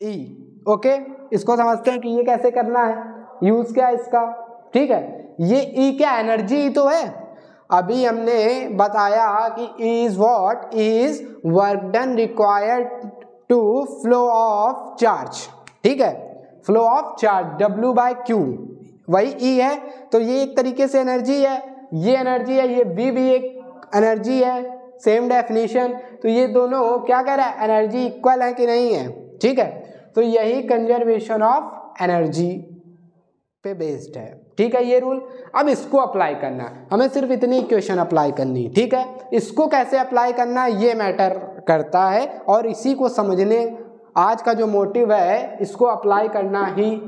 E. Okay, इसको समझते हैं कि ये कैसे करना है, यूज क्या है इसका, ठीक है। ये ई क्या, एनर्जी तो है। अभी हमने बताया कि is what is work done required to flow of charge, ठीक है, flow of charge W by Q, वही ई है। तो ये एक तरीके से एनर्जी है, ये एनर्जी है, ये V भी एक एनर्जी है, सेम डेफिनेशन। तो ये दोनों क्या कह रहा है, एनर्जी इक्वल है कि नहीं है, ठीक है। तो यही कंजर्वेशन ऑफ एनर्जी पे बेस्ड है, ठीक है ये रूल। अब इसको अप्लाई करना है, हमें सिर्फ इतनी इक्वेशन अप्लाई करनी, ठीक है। इसको कैसे अप्लाई करना है ये मैटर करता है, और इसी को समझने आज का जो मोटिव है, इसको अप्लाई करना ही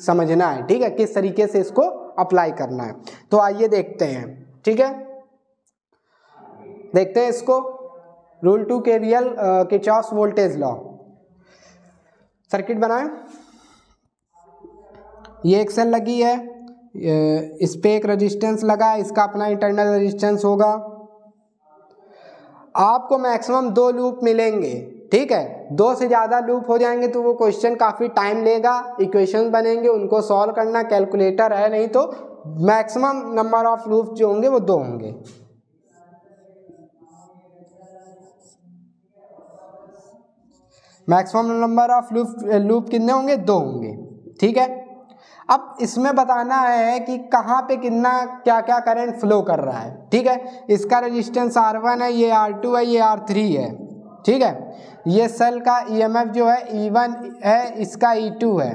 समझना है, ठीक है, किस तरीके से इसको अप्लाई करना है। तो आइए देखते हैं, ठीक है, देखते हैं इसको। Rule 2 KVL Kirchhoff's voltage law. Circuit बनाएं, ये एक सेल लगी है, इस पे एक रेजिस्टेंस लगा है, इसका अपना इंटरनल रेजिस्टेंस होगा। आपको मैक्सिमम 2 लूप मिलेंगे, ठीक है। 2 से ज़्यादा लूप हो जाएंगे तो वो क्वेश्चन काफ़ी टाइम लेगा, इक्वेशंस बनेंगे, उनको सॉल्व करना, कैलकुलेटर है नहीं तो मैक्सिमम नंबर ऑफ लूप जो होंगे वो 2 होंगे। मैक्सिमम नंबर ऑफ लूप कितने होंगे, 2 होंगे, ठीक है। अब इसमें बताना है कि कहाँ पे कितना क्या क्या करंट फ्लो कर रहा है, ठीक है। इसका रेजिस्टेंस R1 है, ये R2 है, ये R3 है, ठीक है। ये सेल का EMF जो है E1 है, इसका E2 है।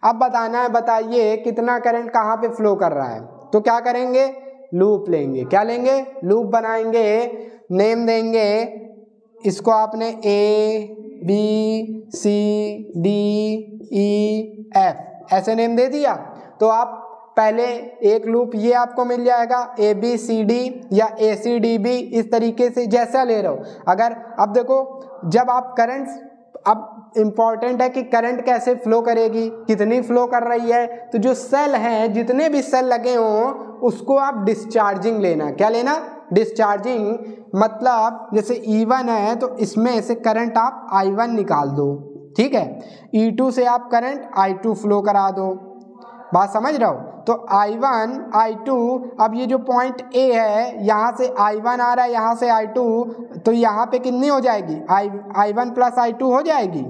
अब बताना है, बताइए कितना करंट कहाँ पे फ्लो कर रहा है। तो क्या करेंगे, लूप लेंगे, क्या लेंगे, लूप बनाएंगे, नेम देंगे इसको, आपने ABCDEF ऐसे नेम दे दिया। तो आप पहले एक लूप ये आपको मिल जाएगा ABCD या ACDB, इस तरीके से जैसा ले रहे हो। अगर अब देखो, जब आप करंट, अब इम्पॉर्टेंट है कि करंट कैसे फ्लो करेगी, कितनी फ्लो कर रही है। तो जो सेल हैं, जितने भी सेल लगे हों, उसको आप डिस्चार्जिंग लेना। क्या लेना, डिस्चार्जिंग, मतलब जैसे E1 है तो इसमें से करंट आप I1 निकाल दो, ठीक है। E2 से आप करंट I2 फ्लो करा दो, बात समझ रहे हो। तो I1 I2, अब ये जो पॉइंट A है, यहाँ से I1 आ रहा है, यहाँ से I2, तो यहाँ पे कितनी हो जाएगी, I1 प्लस I2 हो जाएगी।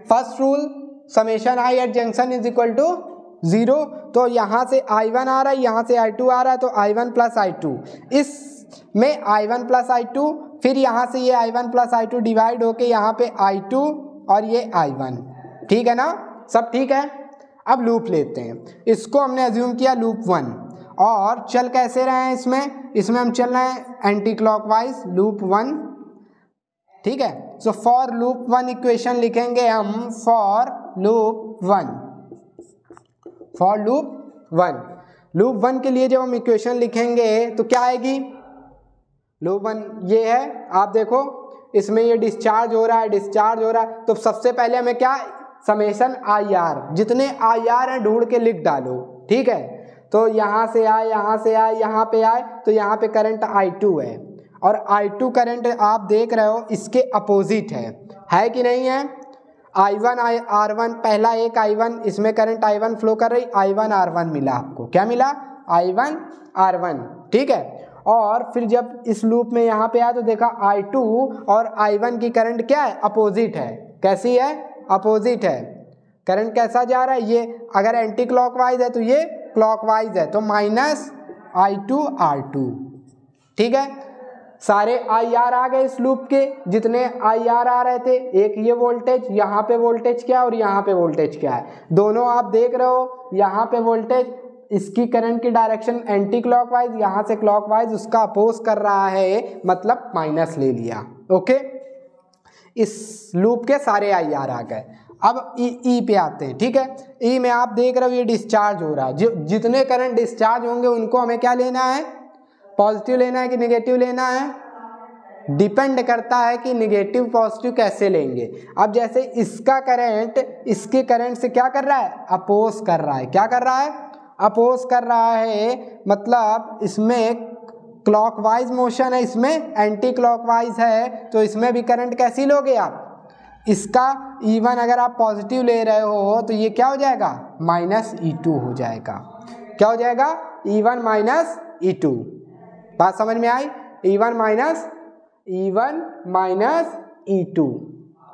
First rule, summation I at junction is equal to 0। तो यहाँ से I1 आ रहा है, यहाँ से I2 आ रहा है, तो I1 प्लस I2, इसमें I1 प्लस I2, फिर यहाँ से ये I1 प्लस I2 डिवाइड होके यहाँ पे I2 और ये I1, ठीक है ना, सब ठीक है। अब लूप लेते हैं, इसको हमने अज्यूम किया लूप 1, और चल कैसे रहे हैं इसमें हम चल रहे हैं एंटी क्लॉकवाइज लूप 1, ठीक है। सो फॉर लूप 1 इक्वेशन लिखेंगे हम, फॉर लूप 1, फॉर लूप 1 के लिए जब हम इक्वेशन लिखेंगे तो क्या आएगी, लूप 1 ये है, आप देखो इसमें ये डिस्चार्ज हो रहा है, तो सबसे पहले हमें क्या, समेशन IR, जितने IR हैं ढूंढ के लिख डालो, ठीक है। तो यहाँ से आए, यहाँ पे आए, तो यहाँ पे करंट I2 है, और I2 करंट आप देख रहे हो इसके अपोजिट है कि नहीं है। I1 R1, पहला एक I1, इसमें करंट I1 फ्लो कर रही, I1 R1 मिला आपको, क्या मिला, I1 R1, ठीक है। और फिर जब इस लूप में यहाँ पे आया तो देखा I2 और I1 की करंट क्या है, अपोजिट है, कैसी है, अपोजिट है। करंट कैसा जा रहा है, ये अगर एंटी क्लॉकवाइज है तो ये क्लॉकवाइज है, तो माइनस I2 R2, ठीक है। सारे IR आ गए इस लूप के, जितने IR आ रहे थे, एक ये वोल्टेज, यहाँ पे वोल्टेज क्या है और यहाँ पे वोल्टेज क्या है, दोनों आप देख रहे हो। यहाँ पे वोल्टेज, इसकी करंट की डायरेक्शन एंटी क्लॉकवाइज, यहाँ से क्लॉकवाइज, उसका अपोज कर रहा है, मतलब माइनस ले लिया, ओके। इस लूप के सारे IR आ गए। अब ई पे आते हैं, ठीक है। ई में आप देख रहे हो ये डिस्चार्ज हो रहा है, जो जितने करंट डिस्चार्ज होंगे उनको हमें क्या लेना है, पॉजिटिव लेना है कि नेगेटिव लेना है, डिपेंड करता है कि नेगेटिव पॉजिटिव कैसे लेंगे। अब जैसे इसका करंट इसके करंट से क्या कर रहा है, अपोज कर रहा है, क्या कर रहा है, अपोज कर रहा है, मतलब इसमें क्लॉकवाइज मोशन है, इसमें एंटी क्लॉकवाइज है, तो इसमें भी करंट कैसी लोगे आप, इसका E1 अगर आप पॉजिटिव ले रहे हो तो ये क्या हो जाएगा, -E2 हो जाएगा, क्या हो जाएगा, E1 -E2। बात समझ में आई, E1 -E2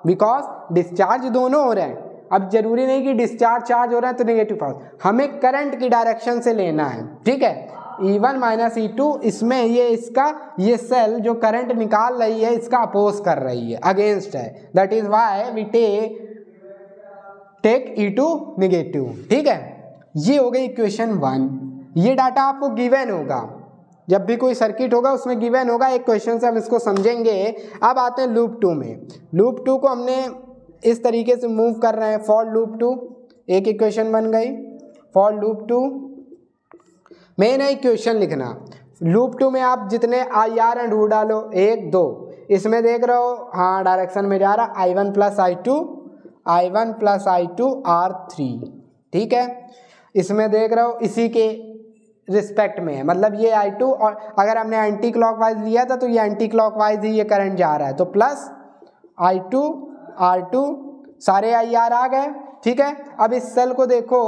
बिकॉज डिस्चार्ज दोनों हो रहे हैं। अब जरूरी नहीं कि डिस्चार्ज चार्ज हो रहा है तो नेगेटिव पॉजिटिव, हमें करंट की डायरेक्शन से लेना है, ठीक है। E1 -E2 इसमें ये इसका ये सेल जो करंट निकाल रही है इसका अपोज कर रही है, अगेंस्ट है, that is why we take E2 negative, ठीक है। ये हो गई इक्वेशन 1। ये डाटा आपको गिवन होगा, जब भी कोई सर्किट होगा उसमें गिवन होगा, एक क्वेश्चन से हम इसको समझेंगे। अब आते हैं लूप 2 में। लूप 2 को हमने इस तरीके से मूव कर रहे हैं, फॉर लूप 2 एक इक्वेशन बन गई, फॉर लूप 2 में ना इक्वेशन लिखना। लूप 2 में आप जितने IR एंड रू डालो 1 2, इसमें देख रहे हो हाँ डायरेक्शन में जा रहा, I1 + I2 R3, ठीक है। इसमें देख रहे हो इसी के रिस्पेक्ट में है, मतलब ये I2 और अगर हमने एंटी क्लॉकवाइज लिया था तो ये एंटी क्लॉकवाइज ही ये करंट जा रहा है, तो प्लस I2 R2 सारे IR आ गए, ठीक है। अब इस सेल को देखो,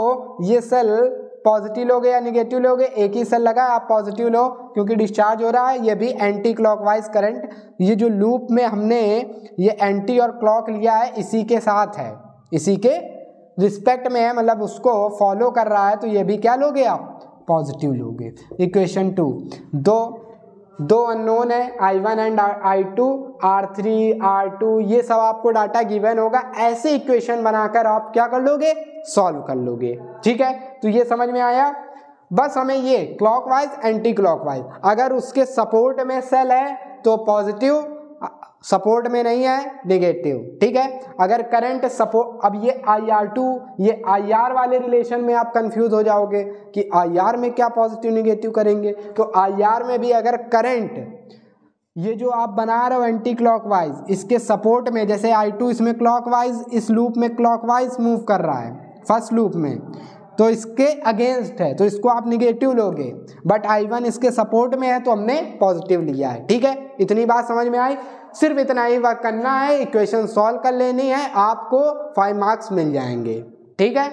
ये सेल पॉजिटिव लोगे या निगेटिव लोगे, एक ही सेल लगा है, आप पॉजिटिव लो क्योंकि डिस्चार्ज हो रहा है, ये भी एंटी क्लॉकवाइज करंट, ये जो लूप में हमने ये एंटी और क्लॉक लिया है इसी के साथ है, इसी के रिस्पेक्ट में है, मतलब उसको फॉलो कर रहा है, तो ये भी क्या लोगे आप, पॉजिटिव लोगे। इक्वेशन 2 दो अननोन है I1 and I2, R3 R2 ये सब आपको डाटा गिवन होगा, ऐसे इक्वेशन बनाकर आप क्या कर लोगे, सॉल्व कर लोगे, ठीक है। तो ये समझ में आया। बस हमें ये क्लॉकवाइज एंटी क्लॉकवाइज, अगर उसके सपोर्ट में सेल है तो पॉजिटिव, सपोर्ट में नहीं है नेगेटिव, ठीक है। अगर करंट सपोर्ट, अब ये IR2 ये IR वाले रिलेशन में आप कंफ्यूज हो जाओगे कि IR में क्या पॉजिटिव नेगेटिव करेंगे, तो IR में भी अगर करंट ये जो आप बना रहे हो एंटी क्लॉकवाइज इसके सपोर्ट में, जैसे I2 इसमें क्लॉकवाइज इस लूप में क्लॉकवाइज मूव कर रहा है फर्स्ट लूप में, तो इसके अगेंस्ट है तो इसको आप निगेटिव लोगे, बट I1 इसके सपोर्ट में है तो हमने पॉजिटिव लिया है, ठीक है। इतनी बात समझ में आई, सिर्फ इतना ही वर्क करना है, इक्वेशन सॉल्व कर लेनी है, आपको 5 मार्क्स मिल जाएंगे, ठीक है।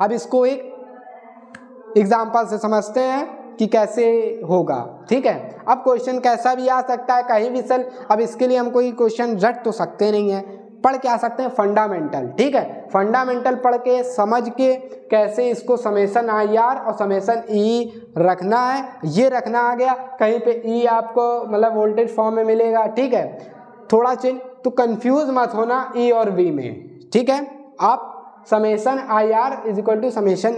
अब इसको एक एग्जाम्पल से समझते हैं कि कैसे होगा, ठीक है। अब क्वेश्चन कैसा भी आ सकता है, कहीं भी सेल, अब इसके लिए हम कोई क्वेश्चन रट तो सकते नहीं है, पढ़ के आ सकते हैं फंडामेंटल, ठीक है। फंडामेंटल पढ़ के समझ के कैसे इसको समेशन IR और समेशन E रखना है, ये रखना आ गया। कहीं पे E आपको मतलब वोल्टेज फॉर्म में मिलेगा, ठीक है, थोड़ा चेंज, तो कंफ्यूज मत होना E और V में, ठीक है। आप समेशन IR = समेशन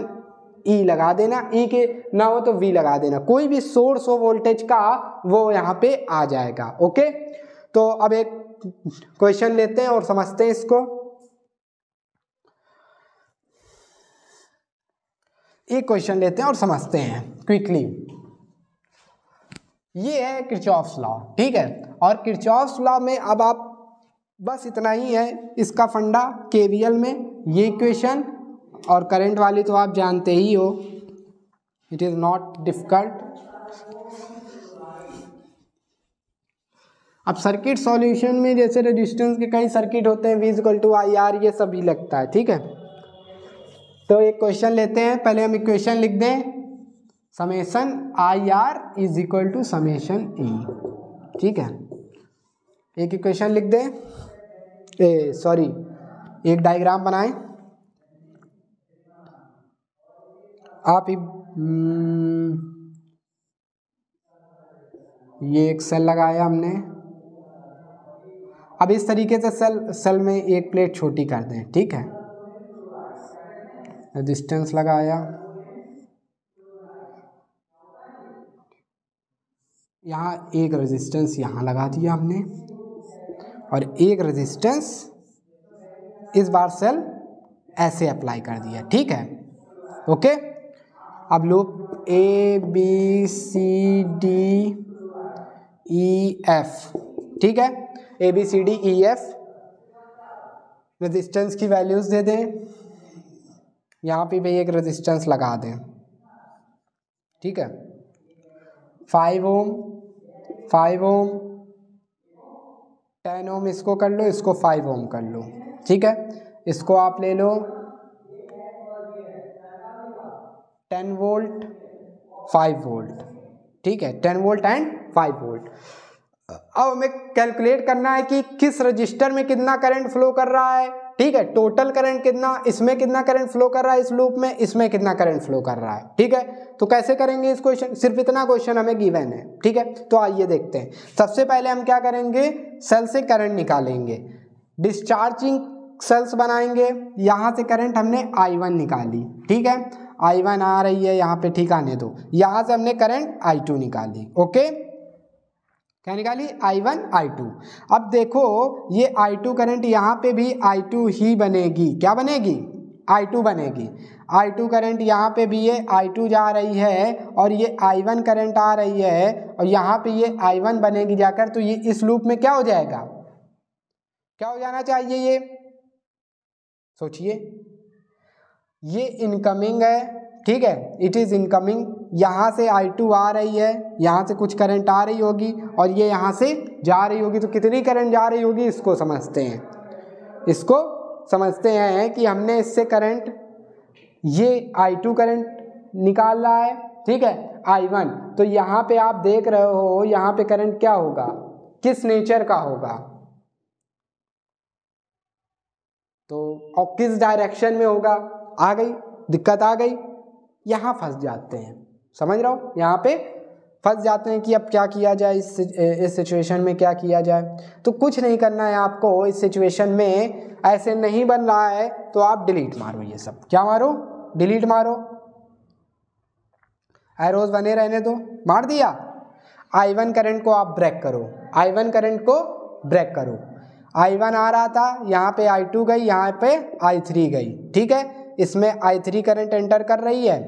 E लगा देना, E के ना हो तो V लगा देना, कोई भी सोर्स हो वोल्टेज का वो यहाँ पे आ जाएगा, ओके। तो अब एक क्वेश्चन लेते हैं और समझते हैं इसको। एक क्वेश्चन लेते हैं और समझते हैं क्विकली। ये है किरचॉफ्स लॉ, ठीक है। और किरचॉफ्स लॉ में अब आप बस इतना ही है इसका फंडा, KVL में ये इक्वेशन और करंट वाली तो आप जानते ही हो, इट इज नॉट डिफिकल्ट। अब सर्किट सॉल्यूशन में जैसे रेजिस्टेंस के कई सर्किट होते हैं, V = IR ये सभी लगता है, ठीक है। तो एक क्वेश्चन लेते हैं, पहले हम इक्वेशन लिख दें, समेशन IR = समेशन E, ठीक है। एक इक्वेशन लिख दें, एक डायग्राम बनाएं आप, ये एक सेल लगाया हमने, अब इस तरीके से सेल में एक प्लेट छोटी कर दें, ठीक है। रेजिस्टेंस लगाया, यहाँ एक रेजिस्टेंस यहाँ लगा दिया हमने और एक रेजिस्टेंस इस बार सेल ऐसे अप्लाई कर दिया, ठीक है। ओके, अब loop A B C D E F, ठीक है, A B C D E F resistance की वैल्यूज दे दें, यहाँ पे भी एक रेजिस्टेंस लगा दें, ठीक है। 5 ओम 5 ओम 10 ओम इसको कर लो, इसको 5 ओम कर लो, ठीक है। इसको आप ले लो 10 वोल्ट 5 वोल्ट, ठीक है, 10 वोल्ट एंड 5 वोल्ट। अब हमें कैलकुलेट करना है कि किस रजिस्टर में कितना करंट फ्लो कर रहा है, ठीक है, टोटल करंट कितना, इसमें कितना करंट फ्लो कर रहा है, इस लूप में, इसमें कितना करंट फ्लो कर रहा है, ठीक है। तो कैसे करेंगे इस क्वेश्चन, सिर्फ इतना क्वेश्चन हमें गिवन है, ठीक है। तो आइए देखते हैं। सबसे पहले हम क्या करेंगे, सेल से करंट निकालेंगे, डिस्चार्जिंग सेल्स बनाएंगे। यहाँ से करंट हमने I1 निकाली, ठीक है, I1 आ रही है यहाँ पे, ठीक, आने दो। यहाँ से हमने करंट I2 निकाली, ओके, क्या निकाली, I1 I2। अब देखो ये I2 करंट यहाँ पे भी I2 ही बनेगी, क्या बनेगी, I2 बनेगी। I2 करंट यहाँ पे भी ये I2 जा रही है और ये I1 करंट आ रही है और यहाँ पे ये I1 बनेगी जाकर, तो ये इस लूप में क्या हो जाएगा, क्या हो जाना चाहिए, ये सोचिए, ये इनकमिंग है, ठीक है, इट इज इनकमिंग। यहाँ से I2 आ रही है, यहाँ से कुछ करंट आ रही होगी और ये यहाँ से जा रही होगी, तो कितनी करंट जा रही होगी इसको समझते हैं। इसको समझते हैं कि हमने इससे करंट, ये I2 करंट निकाल रहा है, ठीक है, I1, तो यहाँ पे आप देख रहे हो यहाँ पे करंट क्या होगा, किस नेचर का होगा, तो और किस डायरेक्शन में होगा। आ गई दिक्कत, आ गई, यहाँ फंस जाते हैं, समझ रहे हो, यहाँ पे फंस जाते हैं कि अब क्या किया जाए, इस सिचुएशन में क्या किया जाए। तो कुछ नहीं करना है आपको इस सिचुएशन में, ऐसे नहीं बन रहा है तो आप डिलीट मारो, ये सब क्या मारो, डिलीट मारो, एरोज बने रहने दो, मार दिया। I1 करंट को आप ब्रेक करो, I1 करंट को ब्रेक करो। I1 आ रहा था, यहाँ पे I2 गई, यहाँ पे I3 गई, ठीक है, इसमें I3 करंट एंटर कर रही है,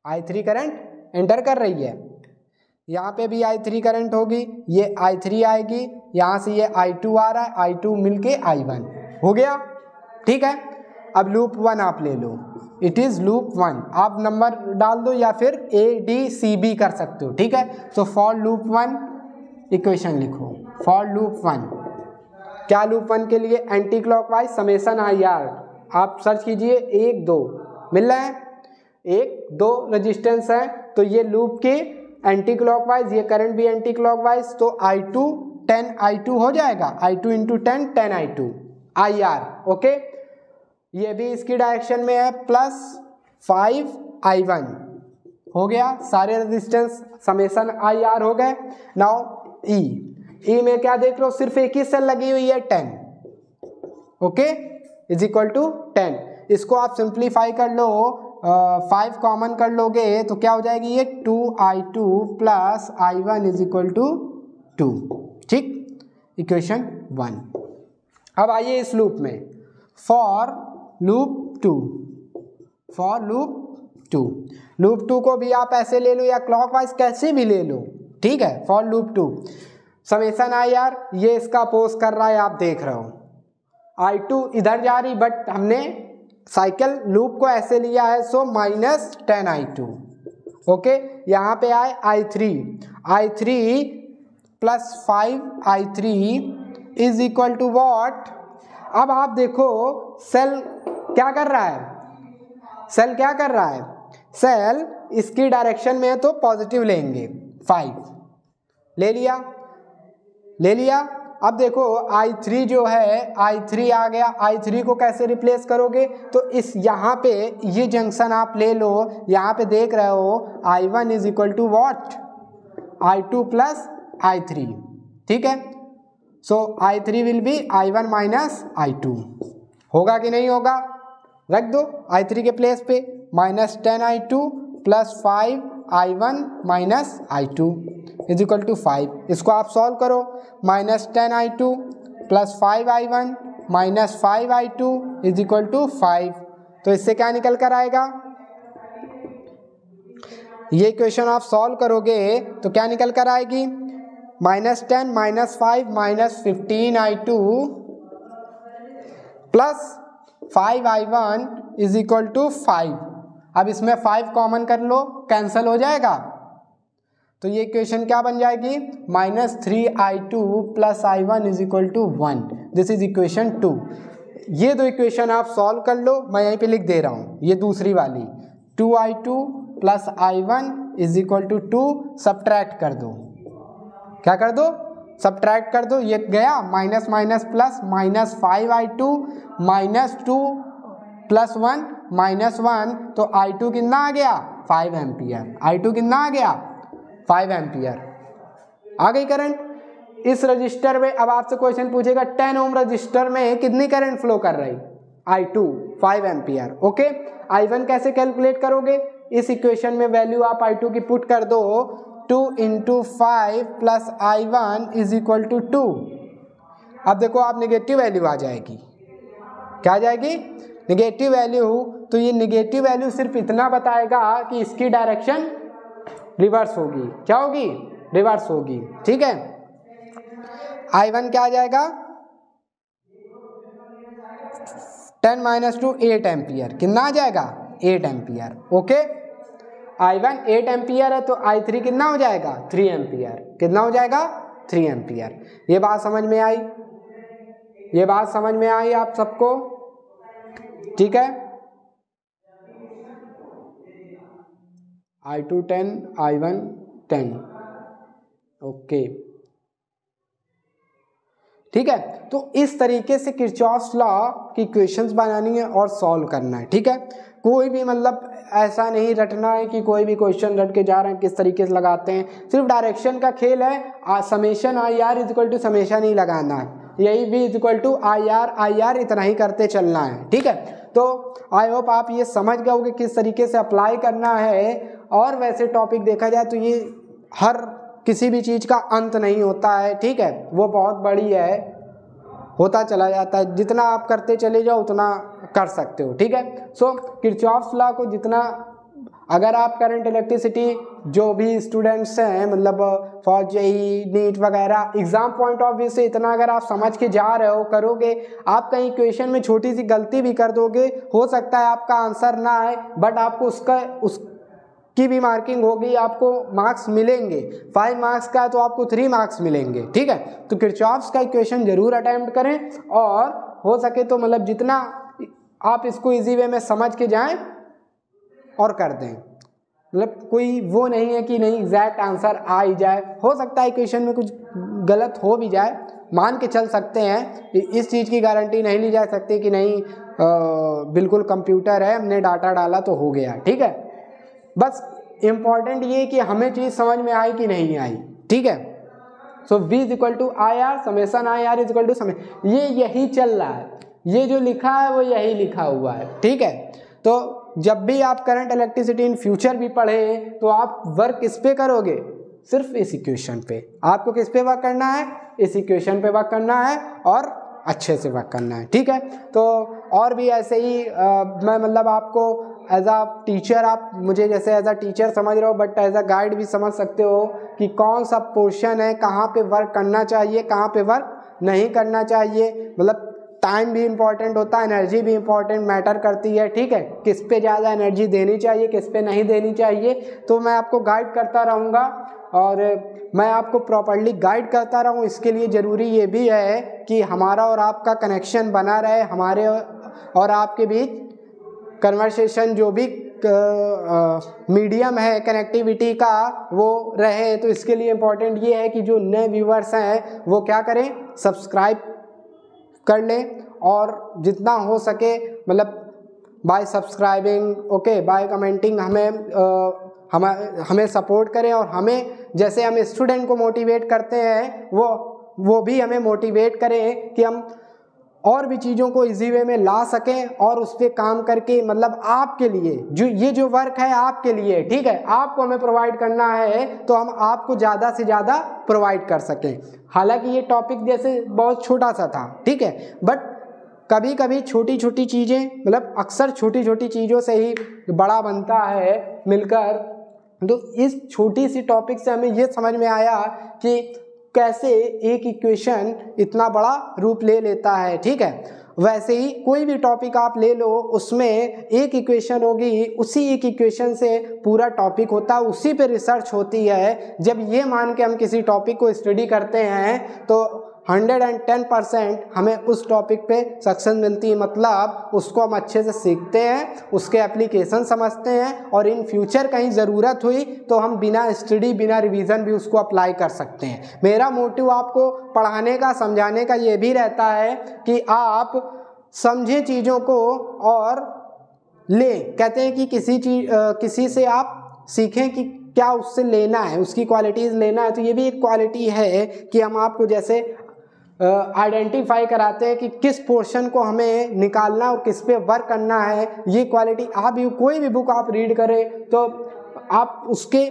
I3 करंट एंटर कर रही है, यहाँ पे भी I3 करंट होगी, ये I3 आएगी, यहाँ से ये I2 आ रहा है, I2 मिलके I1 हो गया, ठीक है। अब लूप 1 आप ले लो, इट इज लूप 1, आप नंबर डाल दो या फिर ADCB कर सकते हो, ठीक है। सो फॉर लूप 1 इक्वेशन लिखो, फॉर लूप 1, क्या लूप 1 के लिए एंटी क्लॉकवाइज समेसन IR, आप सर्च कीजिए, 1 2 मिल रहा है, 1 2 रेजिस्टेंस है, तो ये लूप के एंटी क्लॉकवाइज, ये करंट भी एंटी क्लॉकवाइज, तो I2 10 I2 हो जाएगा, I2 into 10 10 I2 IR, okay. ये भी इसकी डायरेक्शन में है, प्लस 5 I1 हो गया, सारे रेजिस्टेंस समेसन IR हो गए। नाउ E में क्या देख लो, सिर्फ एक ही सेल लगी हुई है 10, ओके, इज इक्वल टू 10। इसको आप सिंप्लीफाई कर लो, 5 कॉमन कर लोगे तो क्या हो जाएगी, ये 2I2 plus I1 is equal to 2, ठीक, इक्वेशन 1। अब आइए इस लूप में, for loop 2, for loop 2, loop 2 को भी आप ऐसे ले लो या क्लॉकवाइज कैसे भी ले लो, ठीक है। फॉर लूप 2 समेसन IR, ये इसका अपोज कर रहा है, आप देख रहे हो, I2 इधर जा रही, बट हमने साइकिल लूप को ऐसे लिया है, सो माइनस 10 I2, ओके। यहाँ पे आए I3 plus 5 I3 is equal to what. अब आप देखो सेल क्या कर रहा है, सेल क्या कर रहा है, सेल इसकी डायरेक्शन में है तो पॉजिटिव लेंगे, 5 ले लिया, ले लिया। अब देखो I3 जो है, I3 आ गया, I3 को कैसे रिप्लेस करोगे, तो इस यहाँ पे ये जंक्शन आप ले लो, यहाँ पे देख रहे हो I1 is equal to what, I2 plus I3, ठीक है। सो I3 will be I1 minus I2, होगा कि नहीं होगा, रख दो I3 के प्लेस पे, minus 10 I2 plus 5 I1 minus I2 is equal to 5। इसको आप सॉल्व करो, minus 10 I2 plus 5 I1 minus 5i2 is equal to 5। तो इससे क्या निकल कर आएगा, ये इक्वेशन आप सॉल्व करोगे तो क्या निकल कर आएगी, -10 -5 -15i2 plus 5i1 is equal to 5। अब इसमें 5 कॉमन कर लो, कैंसिल हो जाएगा, तो ये इक्वेशन क्या बन जाएगी, -3i2 plus i1 is equal to 1। This is equation 2। ये दो इक्वेशन आप सॉल्व कर लो, मैं यहीं पे लिख दे रहा हूँ, ये दूसरी वाली 2i2 plus i1 is equal to 2, subtract कर दो, क्या कर दो, सब्ट्रैक्ट कर दो, ये गया minus minus plus, -5i2 -2 plus 1 -1, तो i2 कितना आ गया, 5 एम्पियर। i2 कितना आ गया, 5 एम्पियर आ गई करंट इस रजिस्टर में। अब आपसे क्वेश्चन पूछेगा 10 ओम रजिस्टर में कितनी करंट फ्लो कर रही, i2 5 एम्पियर। ओके, i1 कैसे कैलकुलेट करोगे, इस इक्वेशन में वैल्यू आप i2 की पुट कर दो, 2 × 5 plus i1 is equal to 2। अब देखो आप नेगेटिव वैल्यू आ जाएगी, क्या आ जाएगी, नेगेटिव वैल्यू। तो ये नेगेटिव वैल्यू सिर्फ इतना बताएगा कि इसकी डायरेक्शन रिवर्स होगी, क्या होगी, रिवर्स होगी, ठीक है। i1 क्या आ जाएगा, 10 - 2 8 एम्पियर, कितना आ जाएगा, 8 एम्पियर। ओके, i1 8 एम्पियर है तो i3 कितना हो जाएगा, 3 एम्पियर, कितना हो जाएगा, 3 एम्पियर। ये बात समझ में आई, ये बात समझ में आई आप सबको, ठीक है। i2 10 i1 10, ओके, ठीक है। तो इस तरीके से किरचॉफ्स लॉ की इक्वेशंस बनानी है और सॉल्व करना है, ठीक है। कोई भी मतलब ऐसा नहीं रटना है कि कोई भी क्वेश्चन रट के जा रहे हैं, किस तरीके से लगाते हैं, सिर्फ डायरेक्शन का खेल है। Summation I R is equal to summation ही लगाना है, यही भी is equal to I R इतना ही करते चलना है, ठीक है। तो आई होप आप ये समझ गए हो कि किस तरीके से अप्लाई करना है। और वैसे टॉपिक देखा जाए तो ये हर किसी भी चीज़ का अंत नहीं होता है, ठीक है, वो बहुत बड़ी है, होता चला जाता है, जितना आप करते चले जाओ उतना कर सकते हो, ठीक है। सो किरचॉफ्स लॉ को जितना, अगर आप करंट इलेक्ट्रिसिटी जो भी स्टूडेंट्स हैं मतलब फॉर जेई नीट वगैरह एग्जाम पॉइंट ऑफ व्यू से इतना अगर आप समझ के जा रहे हो, करोगे, आप कहीं इक्वेशन में छोटी सी गलती भी कर दोगे, हो सकता है आपका आंसर ना आए, बट आपको उसकी भी मार्किंग होगी, आपको मार्क्स मिलेंगे। 5 मार्क्स का तो आपको 3 मार्क्स मिलेंगे, ठीक है। तो किरचॉफ्स का इक्वेशन जरूर अटेम्प्ट करें और हो सके तो मतलब जितना आप इसको इजी वे में समझ के जाएं और कर दें, मतलब कोई वो नहीं है कि नहीं एग्जैक्ट आंसर आ ही जाए, हो सकता है इक्वेशन में कुछ गलत हो भी जाए, मान के चल सकते हैं, इस चीज़ की गारंटी नहीं ली जा सकती कि नहीं बिल्कुल कंप्यूटर है, हमने डाटा डाला तो हो गया, ठीक है। बस इम्पॉर्टेंट ये कि हमें चीज़ समझ में आई कि नहीं आई, ठीक है। So V is equal to I R, summation I R is equal to समय, ये यही चल रहा है, ये जो लिखा है वो यही लिखा हुआ है, ठीक है। तो जब भी आप करंट इलेक्ट्रिसिटी इन फ्यूचर भी पढ़े तो आप वर्क किस पे करोगे, सिर्फ इस इक्वेशन पे। आपको किस पे वर्क करना है, इस इक्वेशन पे वर्क करना है और अच्छे से वर्क करना है, ठीक है। तो और भी ऐसे ही मैं मतलब आपको एज अ टीचर, आप मुझे जैसे एज अ टीचर समझ रहे हो, बट एज अ गाइड भी समझ सकते हो कि कौन सा पोर्शन है, कहाँ पे वर्क करना चाहिए, कहाँ पे वर्क नहीं करना चाहिए। मतलब टाइम भी इम्पॉर्टेंट होता है, एनर्जी भी इम्पॉर्टेंट मैटर करती है, ठीक है। किस पे ज़्यादा एनर्जी देनी चाहिए, किस पे नहीं देनी चाहिए, तो मैं आपको गाइड करता रहूँगा और मैं आपको प्रॉपर्ली गाइड करता रहूँ। इसके लिए ज़रूरी ये भी है कि हमारा और आपका कनेक्शन बना रहे, हमारे और आपके बीच कन्वर्सेशन जो भी मीडियम है कनेक्टिविटी का वो रहे। तो इसके लिए इम्पॉर्टेंट ये है कि जो नए व्यूअर्स हैं वो क्या करें, सब्सक्राइब कर लें और जितना हो सके मतलब by subscribing, okay, by commenting हमें सपोर्ट करें और हमें जैसे हम स्टूडेंट को मोटिवेट करते हैं वो भी हमें मोटिवेट करें कि हम और भी चीज़ों को इजी वे में ला सकें और उस पर काम करके मतलब आपके लिए जो वर्क है आपके लिए, ठीक है, आपको हमें प्रोवाइड करना है तो हम आपको ज़्यादा से ज़्यादा प्रोवाइड कर सकें। हालांकि ये टॉपिक जैसे बहुत छोटा सा था, ठीक है, बट कभी कभी छोटी छोटी चीज़ें, मतलब अक्सर छोटी छोटी चीज़ों से ही बड़ा बनता है मिलकर। तो इस छोटी सी टॉपिक से हमें ये समझ में आया कि कैसे एक इक्वेशन इतना बड़ा रूप ले लेता है, ठीक है। वैसे ही कोई भी टॉपिक आप ले लो, उसमें एक इक्वेशन होगी, उसी एक इक्वेशन से पूरा टॉपिक होता है, उसी पे रिसर्च होती है। जब ये मान के हम किसी टॉपिक को स्टडी करते हैं तो 110% हमें उस टॉपिक पे सक्सेस मिलती है, मतलब उसको हम अच्छे से सीखते हैं, उसके एप्लीकेशन समझते हैं, और इन फ्यूचर कहीं ज़रूरत हुई तो हम बिना स्टडी बिना रिवीजन भी उसको अप्लाई कर सकते हैं। मेरा मोटिव आपको पढ़ाने का समझाने का ये भी रहता है कि आप समझें चीज़ों को और कहते हैं कि किसी से आप सीखें कि क्या उससे लेना है, उसकी क्वालिटीज़ लेना है। तो ये भी एक क्वालिटी है कि हम आपको जैसे आइडेंटिफाई कराते हैं कि किस पोर्शन को हमें निकालना और किस पे वर्क करना है। ये क्वालिटी आप कोई भी बुक आप रीड करें तो आप उसके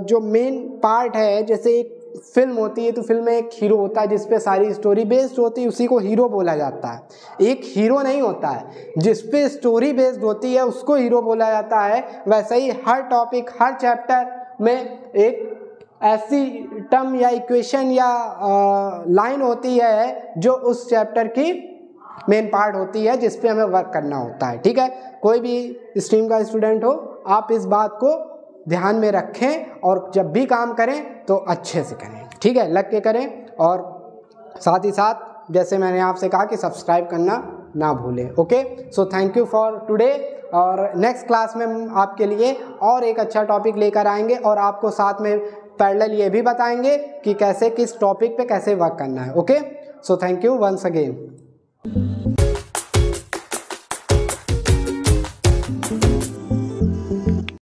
जो मेन पार्ट है, जैसे एक फिल्म होती है तो फिल्म में एक हीरो होता है जिस पे सारी स्टोरी बेस्ड होती है, उसी को हीरो बोला जाता है। एक हीरो नहीं होता है, जिस पे स्टोरी बेस्ड होती है उसको हीरो बोला जाता है। वैसे ही हर टॉपिक हर चैप्टर में एक ऐसी टर्म या इक्वेशन या लाइन होती है जो उस चैप्टर की मेन पार्ट होती है, जिस पे हमें वर्क करना होता है, ठीक है। कोई भी स्ट्रीम का स्टूडेंट हो, आप इस बात को ध्यान में रखें और जब भी काम करें तो अच्छे से करें, ठीक है, लग के करें। और साथ ही साथ जैसे मैंने आपसे कहा कि सब्सक्राइब करना ना भूलें। Okay, so thank you for today. और नेक्स्ट क्लास में हम आपके लिए और एक अच्छा टॉपिक लेकर आएंगे और आपको साथ में पैरेलल ये भी बताएंगे कि कैसे किस टॉपिक पे कैसे वर्क करना है। Okay, so thank you once again.